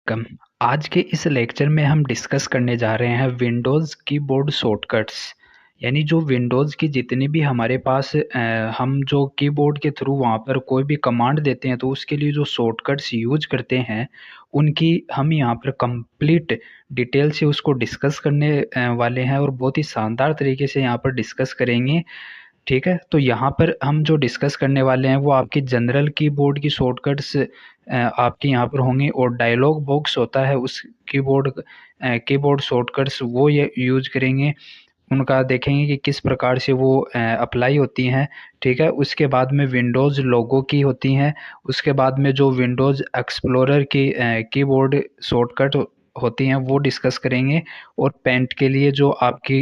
Welcome. आज के इस लेक्चर में हम डिस्कस करने जा रहे हैं विंडोज़ कीबोर्ड शॉर्टकट्स। यानी जो विंडोज़ की जितनी भी हमारे पास हम जो कीबोर्ड के थ्रू वहाँ पर कोई भी कमांड देते हैं तो उसके लिए जो शॉर्टकट्स यूज करते हैं उनकी हम यहाँ पर कंप्लीट डिटेल से उसको डिस्कस करने वाले हैं और बहुत ही शानदार तरीके से यहाँ पर डिस्कस करेंगे। ठीक है, तो यहाँ पर हम जो डिस्कस करने वाले हैं वो आपकी जनरल कीबोर्ड की शॉर्टकट्स आपके यहाँ पर होंगी और डायलॉग बॉक्स होता है उस कीबोर्ड शॉर्टकट्स वो ये यूज़ करेंगे। उनका देखेंगे कि किस प्रकार से वो अप्लाई होती हैं। ठीक है, उसके बाद में विंडोज़ लोगो की होती हैं। उसके बाद में जो विंडोज़ एक्सप्लोरर की कीबोर्ड शॉर्टकट होती हैं वो डिस्कस करेंगे और पेंट के लिए जो आपकी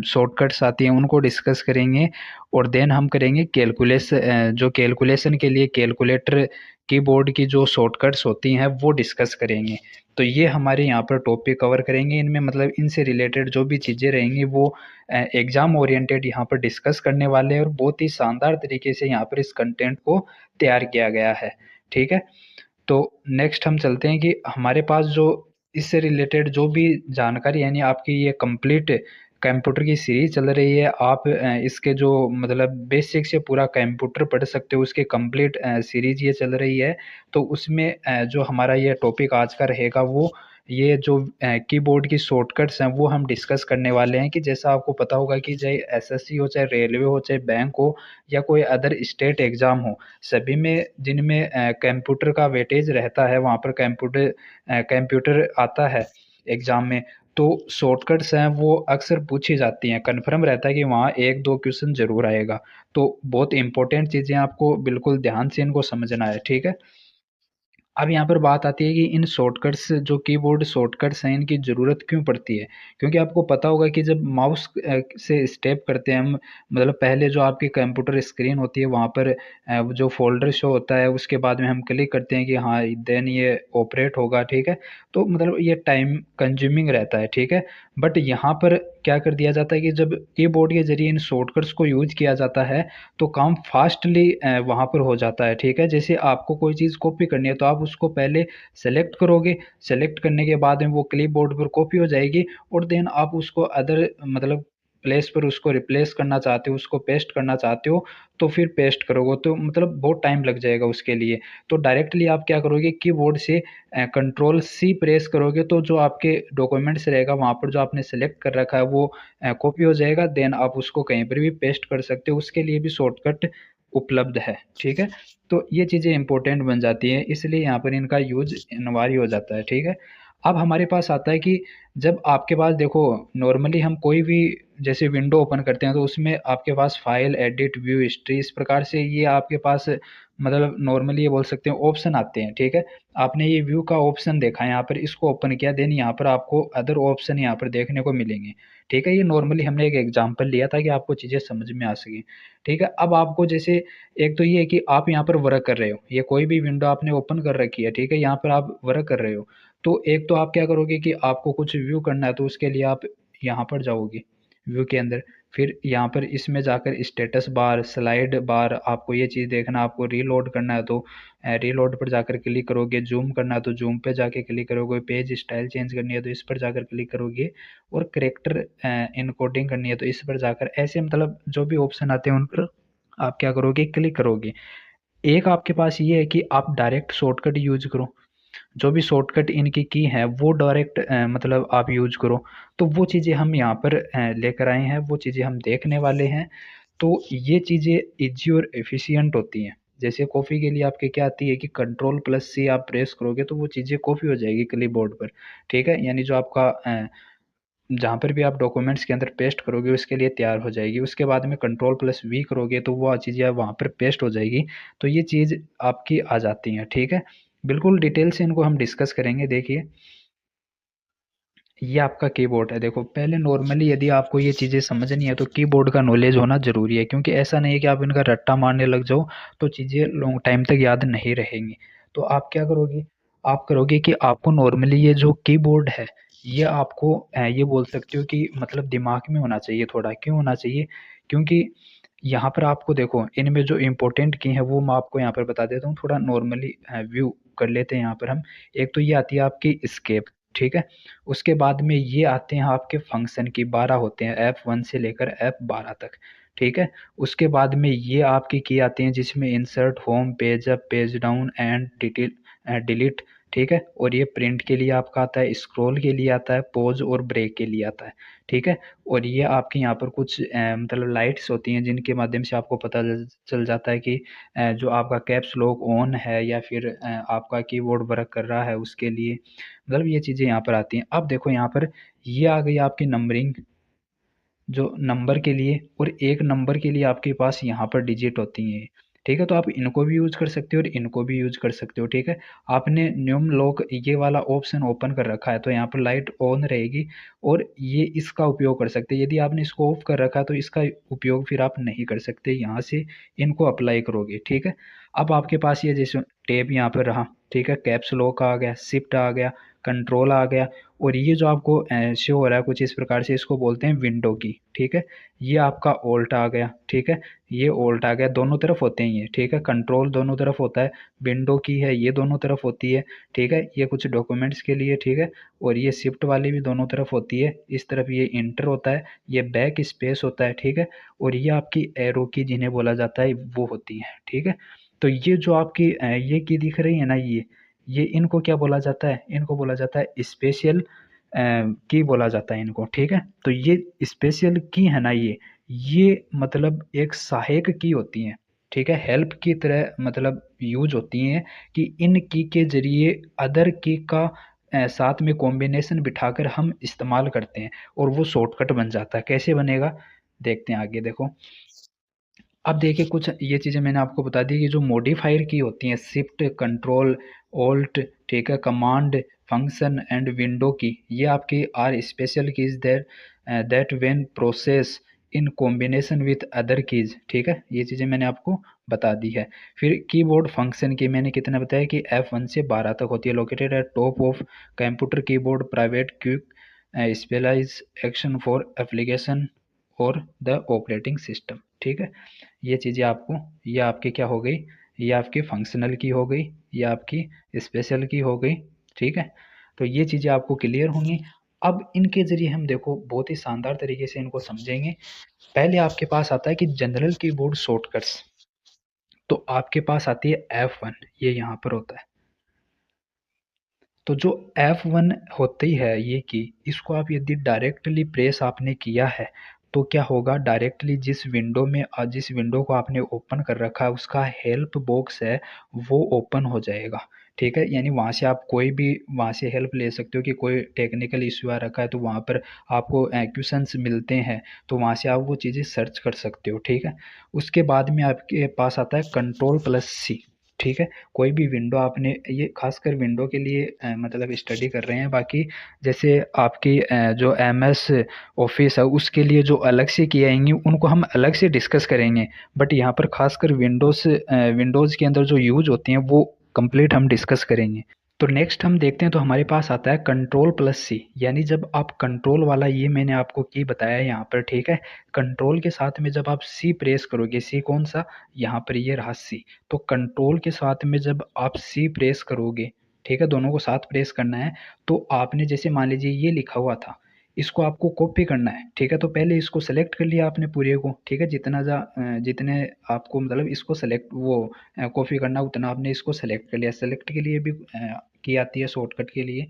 शॉर्टकट्स आती हैं उनको डिस्कस करेंगे। और देन हम करेंगे जो कैलकुलेशन के लिए कैलकुलेटर कीबोर्ड की जो शॉर्टकट्स होती हैं वो डिस्कस करेंगे। तो ये हमारे यहाँ पर टॉपिक कवर करेंगे। इनमें मतलब इनसे रिलेटेड जो भी चीज़ें रहेंगी वो एग्ज़ाम ओरिएंटेड यहाँ पर डिस्कस करने वाले हैं और बहुत ही शानदार तरीके से यहाँ पर इस कंटेंट को तैयार किया गया है। ठीक है, तो नेक्स्ट हम चलते हैं कि हमारे पास जो इससे रिलेटेड जो भी जानकारी यानी आपकी ये कंप्लीट कंप्यूटर की सीरीज चल रही है। आप इसके जो मतलब बेसिक से पूरा कंप्यूटर पढ़ सकते हो उसके कंप्लीट सीरीज ये चल रही है। तो उसमें जो हमारा ये टॉपिक आज का रहेगा वो ये जो कीबोर्ड की शॉर्टकट्स हैं वो हम डिस्कस करने वाले हैं। कि जैसा आपको पता होगा कि चाहे एसएससी हो, चाहे रेलवे हो, चाहे बैंक हो या कोई अदर स्टेट एग्ज़ाम हो, सभी में जिनमें कंप्यूटर का वेटेज रहता है वहाँ पर कंप्यूटर आता है एग्ज़ाम में। तो शॉर्टकट्स हैं वो अक्सर पूछी जाती हैं, कन्फर्म रहता है कि वहाँ 1-2 क्वेश्चन ज़रूर आएगा। तो बहुत इम्पोर्टेंट चीज़ें आपको बिल्कुल ध्यान से इनको समझना है। ठीक है? अब यहाँ पर बात आती है कि इन शॉर्टकट्स जो कीबोर्ड शॉर्टकट्स हैं इनकी ज़रूरत क्यों पड़ती है? क्योंकि आपको पता होगा कि जब माउस से स्टेप करते हैं हम, मतलब पहले जो आपकी कंप्यूटर स्क्रीन होती है वहाँ पर जो फ़ोल्डर शो होता है उसके बाद में हम क्लिक करते हैं कि हाँ, देन ये ऑपरेट होगा। ठीक है? तो मतलब ये टाइम कंज्यूमिंग रहता है। ठीक है? बट यहाँ पर क्या कर दिया जाता है कि जब कीबोर्ड के ज़रिए इन शॉर्टकट्स को यूज़ किया जाता है तो काम फ़ास्टली वहाँ पर हो जाता है। ठीक है? जैसे आपको कोई चीज़ कॉपी करनी है तो आप उसको पहले सेलेक्ट करोगे, सेलेक्ट करने के बाद में वो क्लिपबोर्ड पर कॉपी हो जाएगी और देन आप उसको अदर मतलब प्लेस पर उसको रिप्लेस करना चाहते हो, उसको पेस्ट करना चाहते हो, तो फिर पेस्ट करोगे तो मतलब बहुत टाइम लग जाएगा उसके लिए। तो डायरेक्टली आप क्या करोगे कीबोर्ड से कंट्रोल सी प्रेस करोगे तो जो आपके डॉक्यूमेंट्स रहेगा वहाँ पर जो आपने सेलेक्ट कर रखा है वो कॉपी हो जाएगा। देन आप उसको कहीं पर भी पेस्ट कर सकते हो, उसके लिए भी शॉर्टकट उपलब्ध है। ठीक है? तो ये चीज़ें इम्पोर्टेंट बन जाती हैं, इसलिए यहाँ पर इनका यूज़ अनिवार्य हो जाता है। ठीक है? अब हमारे पास आता है कि जब आपके पास देखो नॉर्मली हम कोई भी जैसे विंडो ओपन करते हैं तो उसमें आपके पास फाइल, एडिट, व्यू हिस्ट्री इस प्रकार से ये आपके पास मतलब नॉर्मली ये बोल सकते हैं ऑप्शन आते हैं। ठीक है? आपने ये व्यू का ऑप्शन देखा, यहाँ पर इसको ओपन किया, देन यहाँ पर आपको अदर ऑप्शन यहाँ पर देखने को मिलेंगे। ठीक है? ये नॉर्मली हमने एक एग्जांपल लिया था कि आपको चीज़ें समझ में आ सकें। ठीक है? अब आपको जैसे एक तो ये है कि आप यहाँ पर वर्क कर रहे हो, ये कोई भी विंडो आपने ओपन कर रखी है। ठीक है? यहाँ पर आप वर्क कर रहे हो, तो एक तो आप क्या करोगे कि आपको कुछ व्यू करना है तो उसके लिए आप यहाँ पर जाओगे व्यू के अंदर। फिर यहाँ पर इसमें जाकर स्टेटस बार, स्लाइड बार, आपको ये चीज़ देखना है, आपको रीलोड करना है तो रीलोड पर जाकर क्लिक करोगे, ज़ूम करना है तो ज़ूम पे जाके क्लिक करोगे, पेज स्टाइल चेंज करनी है तो इस पर जाकर क्लिक करोगे और कैरेक्टर इनकोडिंग करनी है तो इस पर जाकर ऐसे मतलब जो भी ऑप्शन आते हैं उन पर आप क्या करोगे, क्लिक करोगे। एक आपके पास ये है कि आप डायरेक्ट शॉर्टकट यूज़ करो, जो भी शॉर्टकट इनकी की है वो डायरेक्ट मतलब आप यूज़ करो। तो वो चीज़ें हम यहाँ पर लेकर आए हैं, वो चीज़ें हम देखने वाले हैं। तो ये चीज़ें ईज़ी और एफ़िशिएंट होती हैं। जैसे कॉपी के लिए आपके क्या आती है कि कंट्रोल प्लस सी आप प्रेस करोगे तो वो चीज़ें कॉपी हो जाएगी क्लिपबोर्ड पर। ठीक है? यानी जो आपका जहाँ पर भी आप डॉक्यूमेंट्स के अंदर पेस्ट करोगे उसके लिए तैयार हो जाएगी। उसके बाद में कंट्रोल प्लस वी करोगे तो वो चीज़ें वहाँ पर पेस्ट हो जाएगी। तो ये चीज़ आपकी आ जाती है। ठीक है? बिल्कुल डिटेल से इनको हम डिस्कस करेंगे। देखिए, ये आपका कीबोर्ड है। देखो, पहले नॉर्मली यदि आपको ये चीज़ें समझ नहीं है तो कीबोर्ड का नॉलेज होना ज़रूरी है, क्योंकि ऐसा नहीं है कि आप इनका रट्टा मारने लग जाओ तो चीज़ें लॉन्ग टाइम तक याद नहीं रहेंगी। तो आप क्या करोगे? आप करोगे कि आपको नॉर्मली ये जो कीबोर्ड है ये आपको ये बोल सकते हो कि मतलब दिमाग में होना चाहिए थोड़ा। क्यों होना चाहिए? क्योंकि यहाँ पर आपको देखो इनमें जो इम्पोर्टेंट की है वो मैं आपको यहाँ पर बता देता हूँ, थोड़ा नॉर्मली व्यू कर लेते हैं यहाँ पर हम। एक तो ये आती है आपकी स्केप, ठीक है। उसके बाद में ये आते हैं आपके फंक्शन की, 12 होते हैं, F1 से लेकर F12 तक, ठीक है। उसके बाद में ये आपकी की आती हैं जिसमें insert, home, page up, page down and detail, delete, ठीक है। और ये प्रिंट के लिए आपका आता है, स्क्रॉल के लिए आता है, पॉज और ब्रेक के लिए आता है, ठीक है। और ये आपके यहाँ पर कुछ मतलब लाइट्स होती हैं जिनके माध्यम से आपको पता चल जाता है कि जो आपका कैप्स लॉक ऑन है या फिर आपका कीबोर्ड वर्क कर रहा है उसके लिए, मतलब ये चीज़ें यहाँ पर आती हैं। अब देखो यहाँ पर ये आ गई आपकी नंबरिंग, जो नंबर के लिए, और एक नंबर के लिए आपके पास यहाँ पर डिजिट होती हैं, ठीक है। तो आप इनको भी यूज कर सकते हो और इनको भी यूज कर सकते हो, ठीक है। आपने न्यूम लॉक ये वाला ऑप्शन ओपन कर रखा है तो यहाँ पर लाइट ऑन रहेगी और ये इसका उपयोग कर सकते हैं। यदि आपने इसको ऑफ कर रखा है तो इसका उपयोग फिर आप नहीं कर सकते, यहाँ से इनको अप्लाई करोगे, ठीक है। अब आपके पास ये जैसे टैब यहाँ पर रहा, ठीक है, कैप्स लॉक आ गया, शिफ्ट आ गया, कंट्रोल आ गया, और ये जो आपको शो हो रहा है कुछ इस प्रकार से, इसको बोलते हैं विंडो की, ठीक है। ये आपका ऑल्ट आ गया, ठीक है, ये ऑल्ट आ गया, दोनों तरफ होते हैं ये, ठीक है। कंट्रोल दोनों तरफ होता है, विंडो की है ये दोनों तरफ होती है, ठीक है। ये कुछ डॉक्यूमेंट्स के लिए, ठीक है। और ये शिफ्ट वाली भी दोनों तरफ होती है, इस तरफ ये इंटर होता है, ये बैक स्पेस होता है, ठीक है। और ये आपकी एरो की जिन्हें बोला जाता है वो होती है, ठीक है। तो ये जो आपकी ये की दिख रही है ना, ये इनको क्या बोला जाता है, इनको बोला जाता है स्पेशल की बोला जाता है इनको, ठीक है। तो ये स्पेशल की है ना, ये मतलब एक सहायक की होती हैं, ठीक है, हेल्प की तरह मतलब यूज होती हैं, कि इन की के जरिए अदर की का साथ में कॉम्बिनेशन बिठाकर हम इस्तेमाल करते हैं और वो शॉर्टकट बन जाता है। कैसे बनेगा देखते हैं आगे, देखो। अब देखिए कुछ ये चीज़ें मैंने आपको बता दी कि जो मॉडिफायर की होती हैं, शिफ्ट, कंट्रोल, ऑल्ट, ठीक है, कमांड, फंक्शन एंड विंडो की, ये आपकी are special keys there that when process in combination with other keys, ठीक है। ये चीज़ें मैंने आपको बता दी है। फिर कीबोर्ड फंक्शन की मैंने कितना बताया कि F1 से 12 तक होती है, located at top of computer keyboard, private quick specialise action for application और द ऑपरेटिंग सिस्टम, ठीक है। ये चीज़ें आपको, ये आपकी क्या हो गई, ये आपकी फंक्शनल की हो गई, ये आपकी स्पेशल की हो गई, ठीक है। तो ये चीज़ें आपको क्लियर होंगी। अब इनके ज़रिए हम देखो बहुत ही शानदार तरीके से इनको समझेंगे। पहले आपके पास आता है कि जनरल कीबोर्ड शॉर्टकट्स, तो आपके पास आती है F1, ये यहाँ पर होता है। तो जो F1 होती है ये की, इसको आप यदि डायरेक्टली प्रेस आपने किया है तो क्या होगा, डायरेक्टली जिस विंडो में जिस विंडो को आपने ओपन कर रखा है उसका हेल्प बॉक्स है वो ओपन हो जाएगा, ठीक है। यानी वहाँ से आप कोई भी वहाँ से हेल्प ले सकते हो कि कोई टेक्निकल इश्यू आ रखा है तो वहाँ पर आपको क्वेश्चंस मिलते हैं, तो वहाँ से आप वो चीज़ें सर्च कर सकते हो, ठीक है। उसके बाद में आपके पास आता है कंट्रोल+C, ठीक है। कोई भी विंडो आपने, ये खासकर विंडो के लिए मतलब स्टडी कर रहे हैं, बाकी जैसे आपकी जो MS ऑफिस है उसके लिए जो अलग से की आएंगी उनको हम अलग से डिस्कस करेंगे, बट यहाँ पर खासकर विंडोज़ के अंदर जो यूज होती हैं वो कंप्लीट हम डिस्कस करेंगे। तो नेक्स्ट हम देखते हैं, तो हमारे पास आता है कंट्रोल+C, यानी जब आप कंट्रोल वाला ये मैंने आपको की बताया यहाँ पर, ठीक है। कंट्रोल के साथ में जब आप C प्रेस करोगे, C कौन सा, यहाँ पर ये रहा C, तो कंट्रोल के साथ में जब आप C प्रेस करोगे, ठीक है, दोनों को साथ प्रेस करना है, तो आपने जैसे मान लीजिए ये लिखा हुआ था, इसको आपको कॉपी करना है, ठीक है। तो पहले इसको सेलेक्ट कर लिया आपने पूरे को, ठीक है, जितने आपको मतलब इसको सेलेक्ट वो कॉपी करना उतना आपने इसको सेलेक्ट कर लिया। सेलेक्ट के लिए भी की आती है शॉर्टकट के लिए,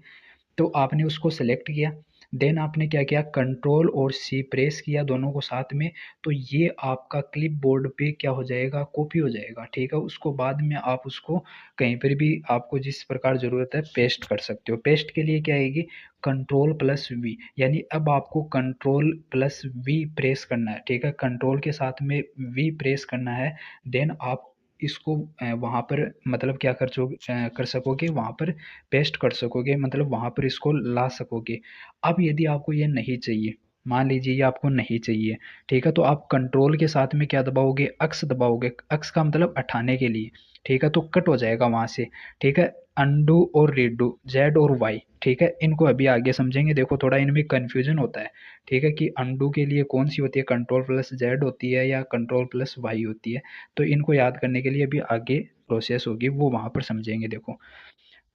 तो आपने उसको सेलेक्ट किया, देन आपने क्या किया, कंट्रोल और C प्रेस किया दोनों को साथ में, तो ये आपका क्लिप बोर्ड पे क्या हो जाएगा, कॉपी हो जाएगा, ठीक है। उसको बाद में आप उसको कहीं पर भी आपको जिस प्रकार ज़रूरत है पेस्ट कर सकते हो। पेस्ट के लिए क्या आएगी, कंट्रोल+V, यानी अब आपको कंट्रोल+V प्रेस करना है, ठीक है, कंट्रोल के साथ में V प्रेस करना है, देन आप इसको वहाँ पर मतलब क्या कर सकोगे, वहाँ पर पेस्ट कर सकोगे, मतलब वहाँ पर इसको ला सकोगे। अब यदि आपको ये नहीं चाहिए, मान लीजिए ये आपको नहीं चाहिए, ठीक है, तो आप कंट्रोल के साथ में क्या दबाओगे, एक्स दबाओगे, एक्स का मतलब हटाने के लिए, ठीक है, तो कट हो जाएगा वहां से, ठीक है। अनडू और रीडू, जेड और वाई, ठीक है, इनको अभी आगे समझेंगे। देखो थोड़ा इनमें कंफ्यूजन होता है, ठीक है, कि अनडू के लिए कौन सी होती है, कंट्रोल प्लस जेड होती है या कंट्रोल प्लस वाई होती है, तो इनको याद करने के लिए अभी आगे प्रोसेस होगी, वो वहां पर समझेंगे। देखो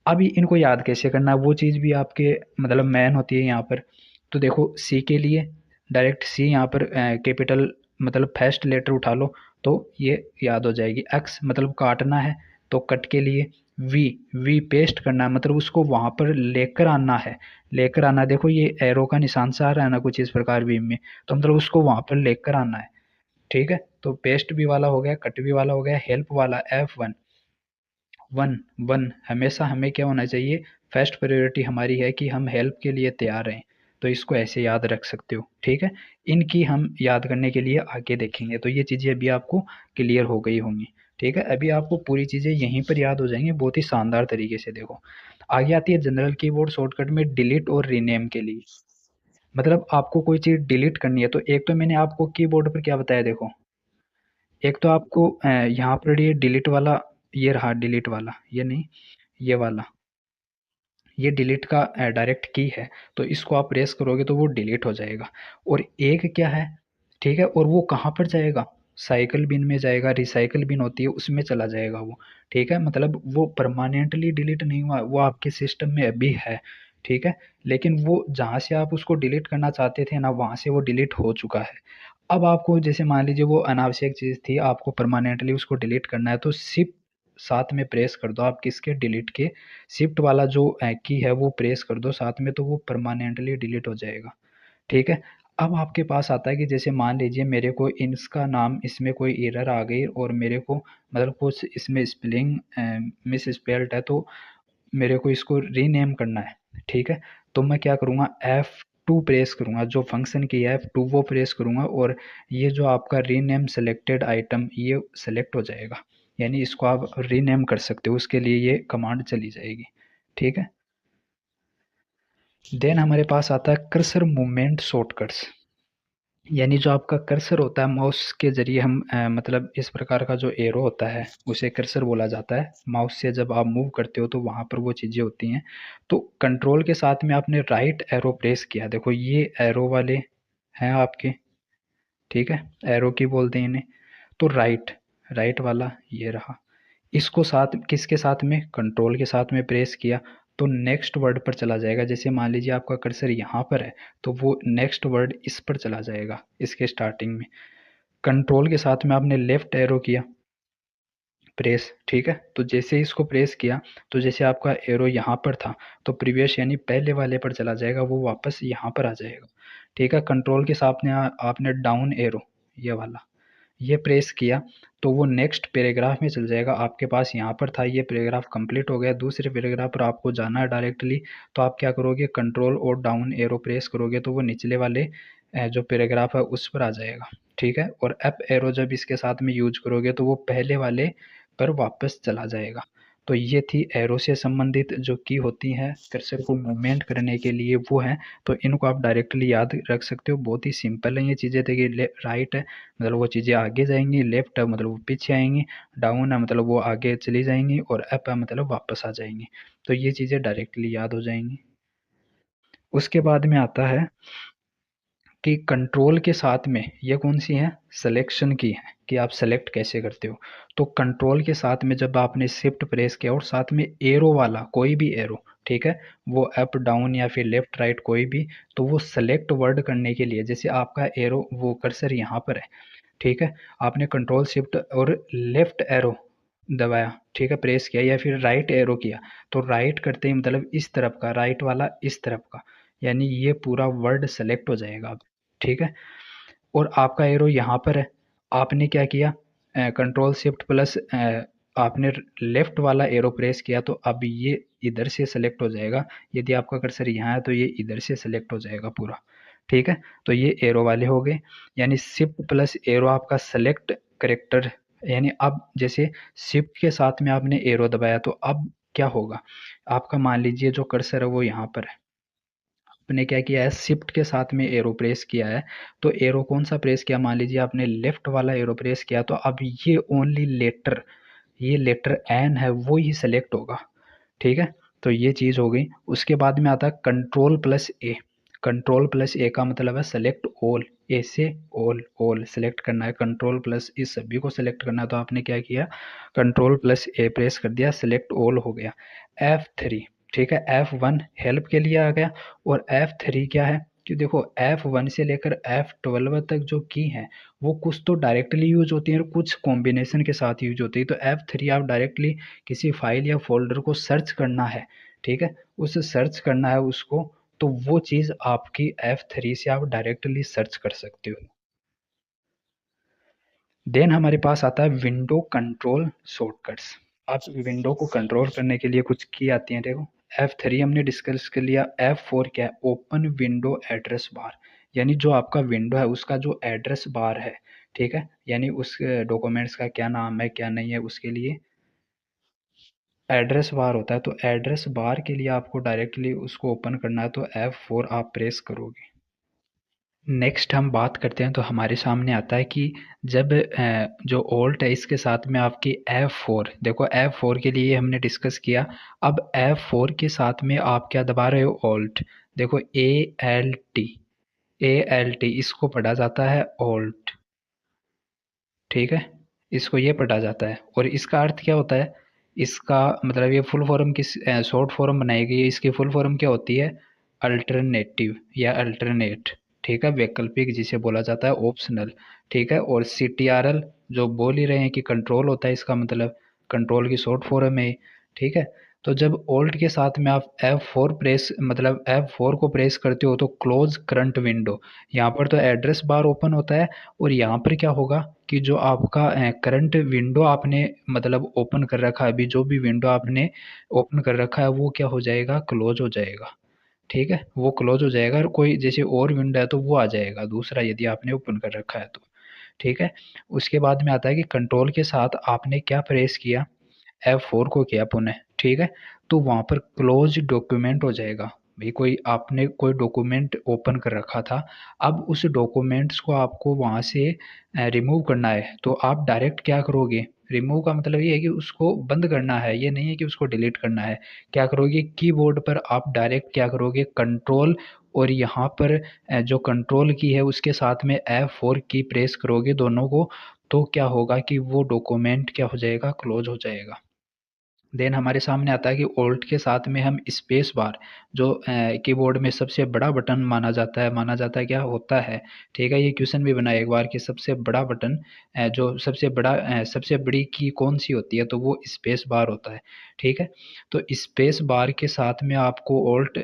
अभी इनको याद कैसे करना है, वो चीज़ भी आपके मतलब मैन होती है यहाँ पर। तो देखो सी के लिए डायरेक्ट सी यहाँ पर कैपिटल मतलब फर्स्ट लेटर उठा लो तो ये याद हो जाएगी। एक्स मतलब काटना है तो कट के लिए, वी वी पेस्ट करना है मतलब उसको वहां पर लेकर आना है, लेकर आना है। देखो ये एरो का निशान सा आ रहा है ना कुछ इस प्रकार वी में, तो मतलब उसको वहां पर लेकर आना है, ठीक है। तो पेस्ट भी वाला हो गया, कट भी वाला हो गया, हेल्प वाला F1, वन वन हमेशा हमें क्या होना चाहिए, फर्स्ट प्रायोरिटी हमारी है कि हम हेल्प के लिए तैयार हैं, तो इसको ऐसे याद रख सकते हो, ठीक है। इनकी हम याद करने के लिए आगे देखेंगे, तो ये चीज़ें अभी आपको क्लियर हो गई होंगी, ठीक है। अभी आपको पूरी चीज़ें यहीं पर याद हो जाएंगी बहुत ही शानदार तरीके से। देखो आगे आती है जनरल कीबोर्ड शॉर्टकट में डिलीट और रीनेम के लिए, मतलब आपको कोई चीज़ डिलीट करनी है तो एक तो मैंने आपको कीबोर्ड पर क्या बताया, देखो एक तो आपको यहाँ पर ये डिलीट वाला, ये रहा डिलीट वाला, ये नहीं, ये वाला, ये डिलीट का डायरेक्ट की है, तो इसको आप प्रेस करोगे तो वो डिलीट हो जाएगा। और एक क्या है, ठीक है, और वो कहाँ पर जाएगा, साइकिल बिन में जाएगा, रिसाइकिल बिन होती है उसमें चला जाएगा वो, ठीक है। मतलब वो परमानेंटली डिलीट नहीं हुआ, वो आपके सिस्टम में अभी है, ठीक है, लेकिन वो जहाँ से आप उसको डिलीट करना चाहते थे ना वहाँ से वो डिलीट हो चुका है। अब आपको जैसे मान लीजिए वो अनावश्यक चीज़ थी, आपको परमानेंटली उसको डिलीट करना है, तो शिफ्ट साथ में प्रेस कर दो आप किसके, डिलीट के, शिफ्ट वाला जो की है वो प्रेस कर दो साथ में, तो वो परमानेंटली डिलीट हो जाएगा, ठीक है। अब आपके पास आता है कि जैसे मान लीजिए मेरे को इसका नाम, इसमें कोई एरर आ गई और मेरे को मतलब कुछ इसमें स्पेलिंग मिस स्पेल्ड है, तो मेरे को इसको रीनेम करना है, ठीक है। तो मैं क्या करूँगा, F2 प्रेस करूँगा, जो फंक्शन की है F2 वो प्रेस करूँगा, और ये जो आपका रीनेम सेलेक्टेड आइटम ये सेलेक्ट हो जाएगा, यानी इसको आप रीनेम कर सकते हो, उसके लिए ये कमांड चली जाएगी, ठीक है। देन हमारे पास आता है कर्सर मूवमेंट शॉर्टकट्स, यानी जो आपका कर्सर होता है माउस के ज़रिए हम मतलब इस प्रकार का जो एरो होता है उसे कर्सर बोला जाता है। माउस से जब आप मूव करते हो तो वहाँ पर वो चीज़ें होती हैं। तो कंट्रोल के साथ में आपने राइट एरो प्रेस किया, देखो ये एरो वाले हैं आपके, ठीक है, एरो की बोलते हैं इन्हें। तो राइट, राइट वाला ये रहा, इसको साथ किसके साथ में, कंट्रोल के साथ में प्रेस किया तो नेक्स्ट वर्ड पर चला जाएगा। जैसे मान लीजिए आपका कर्सर यहाँ पर है तो वो नेक्स्ट वर्ड इस पर चला जाएगा, इसके स्टार्टिंग में। कंट्रोल के साथ में आपने लेफ्ट एरो किया प्रेस, ठीक है, तो जैसे ही इसको प्रेस किया तो जैसे आपका एरो यहाँ पर था तो प्रीवियस यानी पहले वाले पर चला जाएगा, वो वापस यहाँ पर आ जाएगा, ठीक है। कंट्रोल के साथ में आपने डाउन एरो ये वाला ये प्रेस किया तो वो नेक्स्ट पैराग्राफ में चल जाएगा, आपके पास यहाँ पर था, ये पैराग्राफ कंप्लीट हो गया, दूसरे पैराग्राफ पर आपको जाना है डायरेक्टली, तो आप क्या करोगे, कंट्रोल और डाउन एरो प्रेस करोगे तो वो निचले वाले जो पैराग्राफ है उस पर आ जाएगा, ठीक है। और अप एरो जब इसके साथ में यूज करोगे तो वो पहले वाले पर वापस चला जाएगा। तो ये थी एरो से संबंधित जो की होती हैं कर्सर को मूवमेंट करने के लिए वो है, तो इनको आप डायरेक्टली याद रख सकते हो, बहुत ही सिंपल है ये चीज़ें। देखिए राइट है मतलब वो चीज़ें आगे जाएंगी, लेफ्ट है मतलब वो पीछे आएंगी, डाउन है मतलब वो आगे चली जाएंगी, और अप है मतलब वापस आ जाएंगी, तो ये चीज़ें डायरेक्टली याद हो जाएंगी। उसके बाद में आता है कि कंट्रोल के साथ में ये कौन सी है, सिलेक्शन की है, कि आप सेलेक्ट कैसे करते हो। तो कंट्रोल के साथ में जब आपने शिफ्ट प्रेस किया और साथ में एरो वाला कोई भी एरो, ठीक है, वो अप डाउन या फिर लेफ्ट राइट कोई भी, तो वो सेलेक्ट वर्ड करने के लिए, जैसे आपका एरो वो कर्सर यहाँ पर है, ठीक है, आपने कंट्रोल शिफ्ट और लेफ्ट एरो दबाया, ठीक है, प्रेस किया या फिर राइट एरो किया, तो राइट करते ही मतलब इस तरफ का, राइट वाला इस तरफ का, यानी ये पूरा वर्ड सेलेक्ट हो जाएगा अब, ठीक है। और आपका एरो यहाँ पर है, आपने क्या किया, कंट्रोल शिफ्ट प्लस आपने लेफ्ट वाला एरो प्रेस किया तो अब ये इधर से सेलेक्ट हो जाएगा, यदि आपका कर्सर यहाँ है तो ये इधर से सेलेक्ट हो जाएगा पूरा, ठीक है। तो ये एरो वाले हो गए, यानी शिफ्ट प्लस एरो आपका सेलेक्ट करेक्टर, यानी अब जैसे शिफ्ट के साथ में आपने एरो दबाया तो अब क्या होगा, आपका मान लीजिए जो कर्सर है वो यहाँ पर है, आपने क्या किया है, शिफ्ट के साथ में एरो प्रेस किया है, तो एरो कौन सा प्रेस किया, मान लीजिए आपने लेफ्ट वाला एरो प्रेस किया, तो अब ये ओनली लेटर, ये लेटर एन है वो ही सेलेक्ट होगा, ठीक है। तो ये चीज़ हो गई। उसके बाद में आता है कंट्रोल प्लस ए। कंट्रोल प्लस ए का मतलब है सेलेक्ट ऑल, ए से ऑल, ऑल सेलेक्ट करना है, कंट्रोल प्लस इस सभी को सेलेक्ट करना है। तो आपने क्या किया, कंट्रोल प्लस ए प्रेस कर दिया, सेलेक्ट ऑल हो गया। F3, ठीक है, F1 हेल्प के लिए आ गया, और F3 क्या है कि देखो F1 से लेकर F12 तक जो की है वो कुछ तो डायरेक्टली यूज होती है और कुछ कॉम्बिनेशन के साथ यूज होती है। तो F3 आप डायरेक्टली किसी फाइल या फोल्डर को सर्च करना है, ठीक है, उसे सर्च करना है उसको, तो वो चीज़ आपकी F3 से आप डायरेक्टली सर्च कर सकते हो। देन हमारे पास आता है विंडो कंट्रोल शॉर्टकट्स। आप विंडो को कंट्रोल करने के लिए कुछ की आती हैं, देखो F3 हमने डिस्कस कर लिया। F4 क्या है, ओपन विंडो एड्रेस बार, यानी जो आपका विंडो है उसका जो एड्रेस बार है, ठीक है, यानी उस डॉक्यूमेंट्स का क्या नाम है क्या नहीं है उसके लिए एड्रेस बार होता है। तो एड्रेस बार के लिए आपको डायरेक्टली उसको ओपन करना है, तो F4 आप प्रेस करोगे। नेक्स्ट हम बात करते हैं, तो हमारे सामने आता है कि जब जो ऑल्ट है इसके साथ में आपकी F4, देखो F4 के लिए हमने डिस्कस किया। अब F4 के साथ में आप क्या दबा रहे हो, ऑल्ट, देखो ALT, ALT इसको पढ़ा जाता है ऑल्ट, ठीक है, इसको ये पढ़ा जाता है। और इसका अर्थ क्या होता है, इसका मतलब ये फुल फॉर्म किस शॉर्ट फॉर्म बनाई गई है, इसकी फुल फॉर्म क्या होती है, अल्टरनेटिव या अल्टरनेट, ठीक है, वैकल्पिक जिसे बोला जाता है, ऑप्शनल, ठीक है। और CTRL जो बोल ही रहे हैं कि कंट्रोल होता है, इसका मतलब कंट्रोल की शॉर्ट फॉर्म है, ठीक है। तो जब ऑल्ट के साथ में आप F4 प्रेस मतलब F4 को प्रेस करते हो तो क्लोज करंट विंडो, यहाँ पर तो एड्रेस बार ओपन होता है, और यहाँ पर क्या होगा कि जो आपका करंट विंडो आपने मतलब ओपन कर रखा है, अभी जो भी विंडो आपने ओपन कर रखा है वो क्या हो जाएगा, क्लोज हो जाएगा, ठीक है, वो क्लोज हो जाएगा। और कोई जैसे और विंडो है तो वो आ जाएगा दूसरा, यदि आपने ओपन कर रखा है तो, ठीक है। उसके बाद में आता है कि कंट्रोल के साथ आपने क्या प्रेस किया, F4 को किया पुनः, ठीक है, तो वहाँ पर क्लोज डॉक्यूमेंट हो जाएगा। भाई कोई आपने कोई डॉक्यूमेंट ओपन कर रखा था, अब उस डॉक्यूमेंट्स को आपको वहाँ से रिमूव करना है, तो आप डायरेक्ट क्या करोगे, रिमूव का मतलब ये है कि उसको बंद करना है, ये नहीं है कि उसको डिलीट करना है। क्या करोगे, कीबोर्ड पर आप डायरेक्ट क्या करोगे, कंट्रोल, और यहाँ पर जो कंट्रोल की है उसके साथ में F4 की प्रेस करोगे दोनों को, तो क्या होगा कि वो डॉक्यूमेंट क्या हो जाएगा, क्लोज हो जाएगा। देन हमारे सामने आता है कि ऑल्ट के साथ में हम स्पेस बार, जो कीबोर्ड में सबसे बड़ा बटन माना जाता है क्या होता है, ठीक है, ये क्वेश्चन भी बना एक बार कि सबसे बड़ा बटन जो सबसे बड़ी की कौन सी होती है, तो वो स्पेस बार होता है, ठीक है। तो स्पेस बार के साथ में आपको ऑल्ट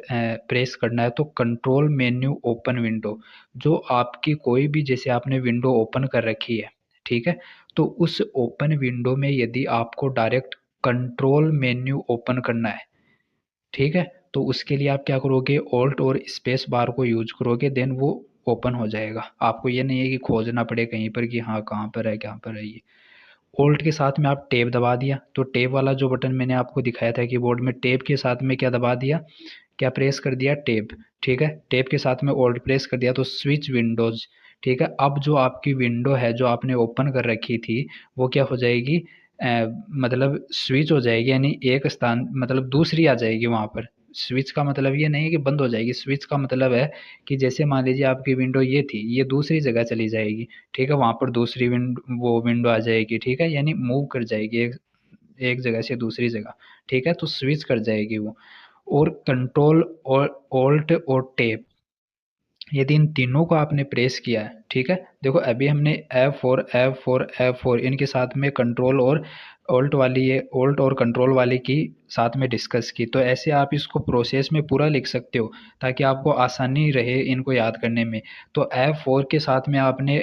प्रेस करना है, तो कंट्रोल मेन्यू ओपन विंडो, जो आपकी कोई भी जैसे आपने विंडो ओपन कर रखी है, ठीक है, तो उस ओपन विंडो में यदि आपको डायरेक्ट कंट्रोल मेन्यू ओपन करना है, ठीक है, तो उसके लिए आप क्या करोगे, ऑल्ट और स्पेस बार को यूज करोगे, देन वो ओपन हो जाएगा। आपको ये नहीं है कि खोजना पड़े कहीं पर कि हाँ कहाँ पर है ये। ऑल्ट के साथ में आप टैब दबा दिया, तो टैब वाला जो बटन मैंने आपको दिखाया था कीबोर्ड में, टैब के साथ में क्या दबा दिया, क्या प्रेस कर दिया, टैब, ठीक है, टैब के साथ में ऑल्ट प्रेस कर दिया, तो स्विच विंडोज, ठीक है। अब जो आपकी विंडो है जो आपने ओपन कर रखी थी वो क्या हो जाएगी, मतलब स्विच हो जाएगी, यानी एक स्थान मतलब दूसरी आ जाएगी वहाँ पर। स्विच का मतलब ये नहीं है कि बंद हो जाएगी, स्विच का मतलब है कि जैसे मान लीजिए आपकी विंडो ये थी, ये दूसरी जगह चली जाएगी, ठीक है, वहाँ पर दूसरी विंडो आ जाएगी, ठीक है, यानी मूव कर जाएगी एक एक जगह से दूसरी जगह, ठीक है, तो स्विच कर जाएगी वो। और कंट्रोल और ऑल्ट और टैब, यदि इन तीनों को आपने प्रेस किया है, ठीक है, देखो अभी हमने F4 इनके साथ में कंट्रोल और ऑल्ट वाली, ये ऑल्ट और कंट्रोल वाली की साथ में डिस्कस की, तो ऐसे आप इसको प्रोसेस में पूरा लिख सकते हो ताकि आपको आसानी रहे इनको याद करने में। तो F4 के साथ में आपने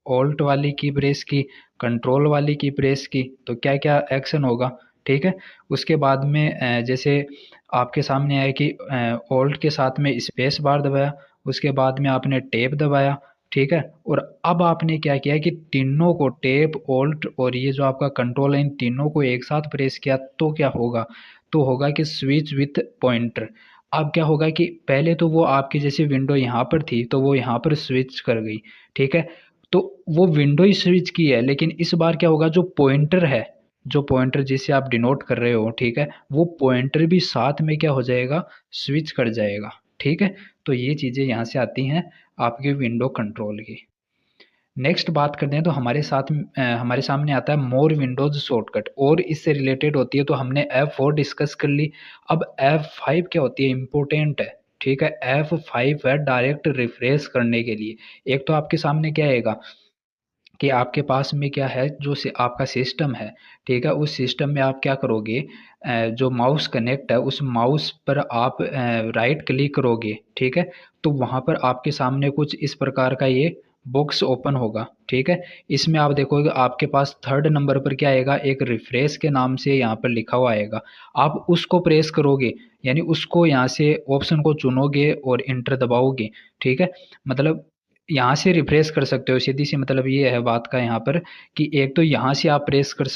ऑल्ट वाली की प्रेस की, कंट्रोल वाली की प्रेस की, तो क्या क्या एक्शन होगा, ठीक है। उसके बाद में जैसे आपके सामने आया कि ऑल्ट के साथ में स्पेस बार दबाया, उसके बाद में आपने टैब दबाया, ठीक है, और अब आपने क्या किया कि तीनों को टैब, ऑल्ट और ये जो आपका कंट्रोल है, इन तीनों को एक साथ प्रेस किया, तो क्या होगा, तो होगा कि स्विच विथ पॉइंटर। अब क्या होगा कि पहले तो वो आपकी जैसे विंडो यहाँ पर थी तो वो यहाँ पर स्विच कर गई, ठीक है? तो वो विंडो ही स्विच की है, लेकिन इस बार क्या होगा, जो पॉइंटर है, जो पॉइंटर जिसे आप डिनोट कर रहे हो, ठीक है? वो पॉइंटर भी साथ में क्या हो जाएगा, स्विच कर जाएगा, ठीक है? तो ये चीज़ें यहाँ से आती हैं आपके विंडो कंट्रोल की। नेक्स्ट बात करते हैं तो हमारे सामने आता है मोर विंडोज़ शॉर्टकट, और इससे रिलेटेड होती है तो हमने F4 डिस्कस कर ली। अब F5 क्या होती है, इम्पोर्टेंट है, ठीक है? F5 है डायरेक्ट रिफ्रेश करने के लिए। एक तो आपके सामने क्या आएगा कि आपके पास में क्या है, जो आपका सिस्टम है, ठीक है? उस सिस्टम में आप क्या करोगे, जो माउस कनेक्ट है उस माउस पर आप राइट क्लिक करोगे, ठीक है? तो वहाँ पर आपके सामने कुछ इस प्रकार का ये बॉक्स ओपन होगा, ठीक है? इसमें आप देखोगे आपके पास थर्ड नंबर पर क्या आएगा, एक रिफ्रेश के नाम से यहाँ पर लिखा हुआ आएगा। आप उसको प्रेस करोगे, यानी उसको यहाँ से ऑप्शन को चुनोगे और इंटर दबाओगे, ठीक है? मतलब यहाँ से रिफ्रेश कर सकते हो, सीधी-सी मतलब ये है बात का यहाँ पर, कि एक तो यहाँ से आप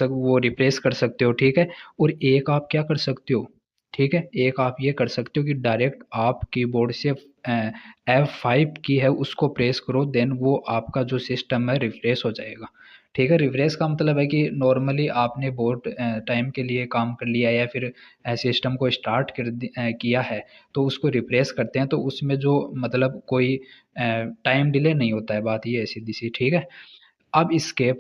वो रिफ्रेश कर सकते हो, ठीक है? और एक आप क्या कर सकते हो, ठीक है? एक आप ये कर सकते हो कि डायरेक्ट आप कीबोर्ड से F5 की है उसको प्रेस करो, देन वो आपका जो सिस्टम है रिफ्रेश हो जाएगा, ठीक है? रिफ्रेश का मतलब है कि नॉर्मली आपने बहुत टाइम के लिए काम कर लिया या फिर सिस्टम को स्टार्ट किया है, तो उसको रिफ्रेश करते हैं तो उसमें जो मतलब कोई टाइम डिले नहीं होता है, बात ये है सीधी-सी, ठीक है? अब एस्केप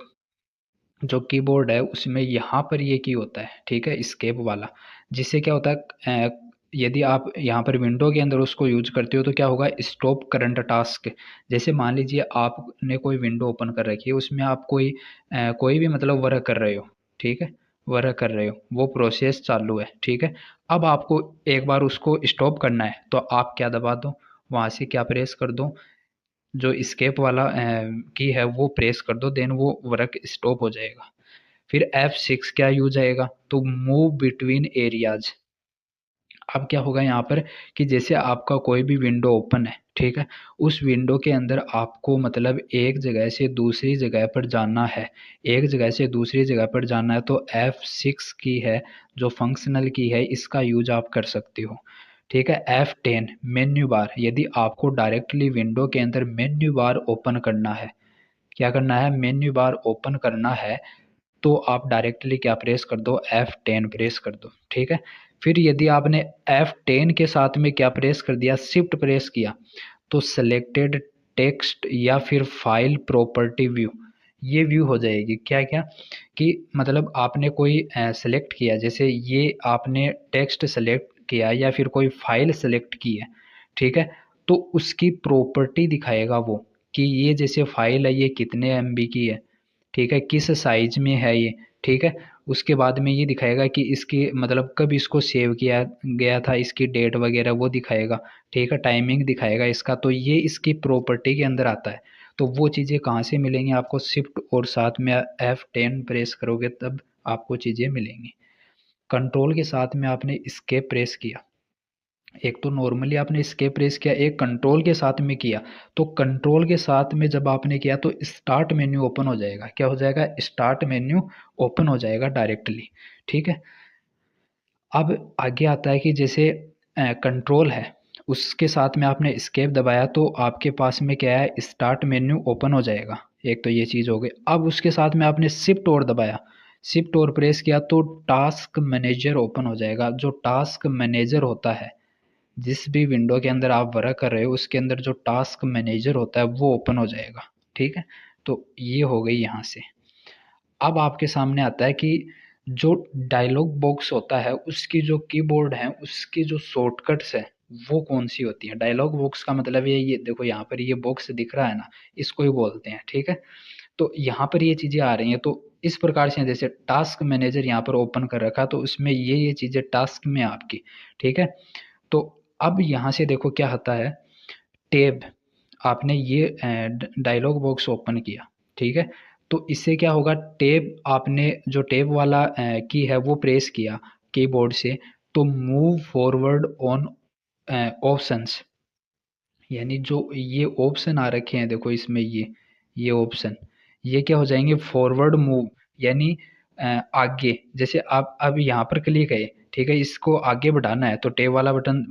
जो कीबोर्ड है उसमें यहाँ पर ये की होता है, ठीक है? एस्केप वाला, जिससे क्या होता है, यदि आप यहाँ पर विंडो के अंदर उसको यूज़ करते हो तो क्या होगा, स्टॉप करंट टास्क। जैसे मान लीजिए आपने कोई विंडो ओपन कर रखी है, उसमें आप कोई भी मतलब वर्क कर रहे हो, ठीक है? वर्क कर रहे हो, वो प्रोसेस चालू है, ठीक है? अब आपको एक बार उसको स्टॉप करना है, तो आप क्या दबा दो, वहाँ से क्या प्रेस कर दो, जो एस्केप वाला की है वो प्रेस कर दो, देन वो वर्क स्टॉप हो जाएगा। फिर F6 क्या यूज़ आएगा, तो मूव बिटवीन एरियाज़। अब क्या होगा यहाँ पर कि जैसे आपका कोई भी विंडो ओपन है, ठीक है? उस विंडो के अंदर आपको मतलब एक जगह से दूसरी जगह पर जाना है, एक जगह से दूसरी जगह पर जाना है तो F6 की है, जो फंक्शनल की है, इसका यूज़ आप कर सकते हो, ठीक है? F10 मेन्यू बार, यदि आपको डायरेक्टली विंडो के अंदर मेन्यू बार ओपन करना है, क्या करना है, मेन्यू बार ओपन करना है, तो आप डायरेक्टली क्या प्रेस कर दो, F10 प्रेस कर दो, ठीक है? फिर यदि आपने F10 के साथ में क्या प्रेस कर दिया, शिफ्ट प्रेस किया, तो सिलेक्टेड टेक्स्ट या फिर फाइल प्रॉपर्टी व्यू, ये व्यू हो जाएगी। क्या-क्या कि मतलब आपने कोई सेलेक्ट किया, जैसे ये आपने टेक्स्ट सेलेक्ट किया या फिर कोई फाइल सेलेक्ट की है, ठीक है? तो उसकी प्रॉपर्टी दिखाएगा वो, कि ये जैसे फाइल है ये कितने एमबी की है, ठीक है? किस साइज़ में है ये, ठीक है? उसके बाद में ये दिखाएगा कि इसकी मतलब कब इसको सेव किया गया था, इसकी डेट वगैरह वो दिखाएगा, ठीक है? टाइमिंग दिखाएगा इसका, तो ये इसकी प्रॉपर्टी के अंदर आता है। तो वो चीज़ें कहाँ से मिलेंगी आपको, शिफ्ट और साथ में F10 प्रेस करोगे तब आपको चीज़ें मिलेंगी। कंट्रोल के साथ में आपने एस्केप प्रेस किया, एक तो नॉर्मली आपने एस्केप प्रेस किया, एक कंट्रोल के साथ में किया, तो कंट्रोल के साथ में जब आपने किया तो स्टार्ट मेन्यू ओपन हो जाएगा। क्या हो जाएगा, स्टार्ट मेन्यू ओपन हो जाएगा डायरेक्टली, ठीक है? अब आगे आता है कि जैसे कंट्रोल है, उसके साथ में आपने एस्केप दबाया तो आपके पास में क्या है, स्टार्ट मेन्यू ओपन हो जाएगा, एक तो ये चीज़ हो गई। अब उसके साथ में आपने शिफ्ट और दबाया, शिफ्ट और प्रेस किया तो टास्क मैनेजर ओपन हो जाएगा। जो टास्क मैनेजर होता है, जिस भी विंडो के अंदर आप वर्क कर रहे हो उसके अंदर जो टास्क मैनेजर होता है वो ओपन हो जाएगा, ठीक है? तो ये हो गई यहाँ से। अब आपके सामने आता है कि जो डायलॉग बॉक्स होता है उसकी जो कीबोर्ड है उसकी जो शॉर्टकट्स है वो कौन-सी होती हैं? डायलॉग बॉक्स का मतलब ये देखो यहाँ पर ये बॉक्स दिख रहा है ना, इसको ही बोलते हैं, ठीक है? तो यहाँ पर ये चीज़ें आ रही हैं तो इस प्रकार से जैसे टास्क मैनेजर यहाँ पर ओपन कर रखा तो उसमें ये चीज़ें टास्क में आपकी, ठीक है? तो अब यहाँ से देखो क्या होता है, टैब, आपने ये डायलॉग बॉक्स ओपन किया, ठीक है? तो इससे क्या होगा, टैब आपने जो टैब वाला की है वो प्रेस किया कीबोर्ड से, तो मूव फॉरवर्ड ऑन ऑप्शंस, यानी जो ये ऑप्शन आ रखे हैं देखो इसमें ये ऑप्शन, ये क्या हो जाएँगे, फॉरवर्ड मूव, यानी आगे जैसे आप अब यहाँ पर क्लिक है, ठीक है, इसको आगे बढ़ाना है तो टैब वाला बटन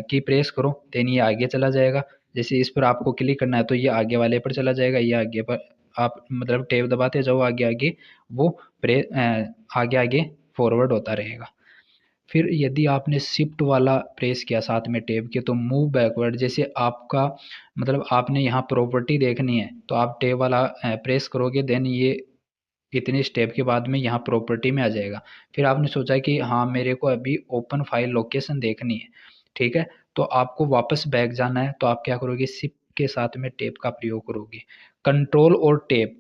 की प्रेस करो, देन ये आगे चला जाएगा। जैसे इस पर आपको क्लिक करना है तो ये आगे वाले पर चला जाएगा, ये आगे पर आप मतलब टैब दबाते जाओ आगे आगे, वो आगे आगे फॉरवर्ड होता रहेगा। फिर यदि आपने शिफ्ट वाला प्रेस किया साथ में टैब के तो मूव बैकवर्ड, जैसे आपका मतलब आपने यहाँ प्रॉपर्टी देखनी है तो आप टैब वाला प्रेस करोगे, देन ये इतने स्टेप के बाद में यहाँ प्रॉपर्टी में आ जाएगा। फिर आपने सोचा कि हाँ मेरे को अभी ओपन फाइल लोकेशन देखनी है, ठीक है, तो आपको वापस बैक जाना है तो आप क्या करोगे, शिफ्ट के साथ में टैब का प्रयोग करोगे। कंट्रोल और टैब,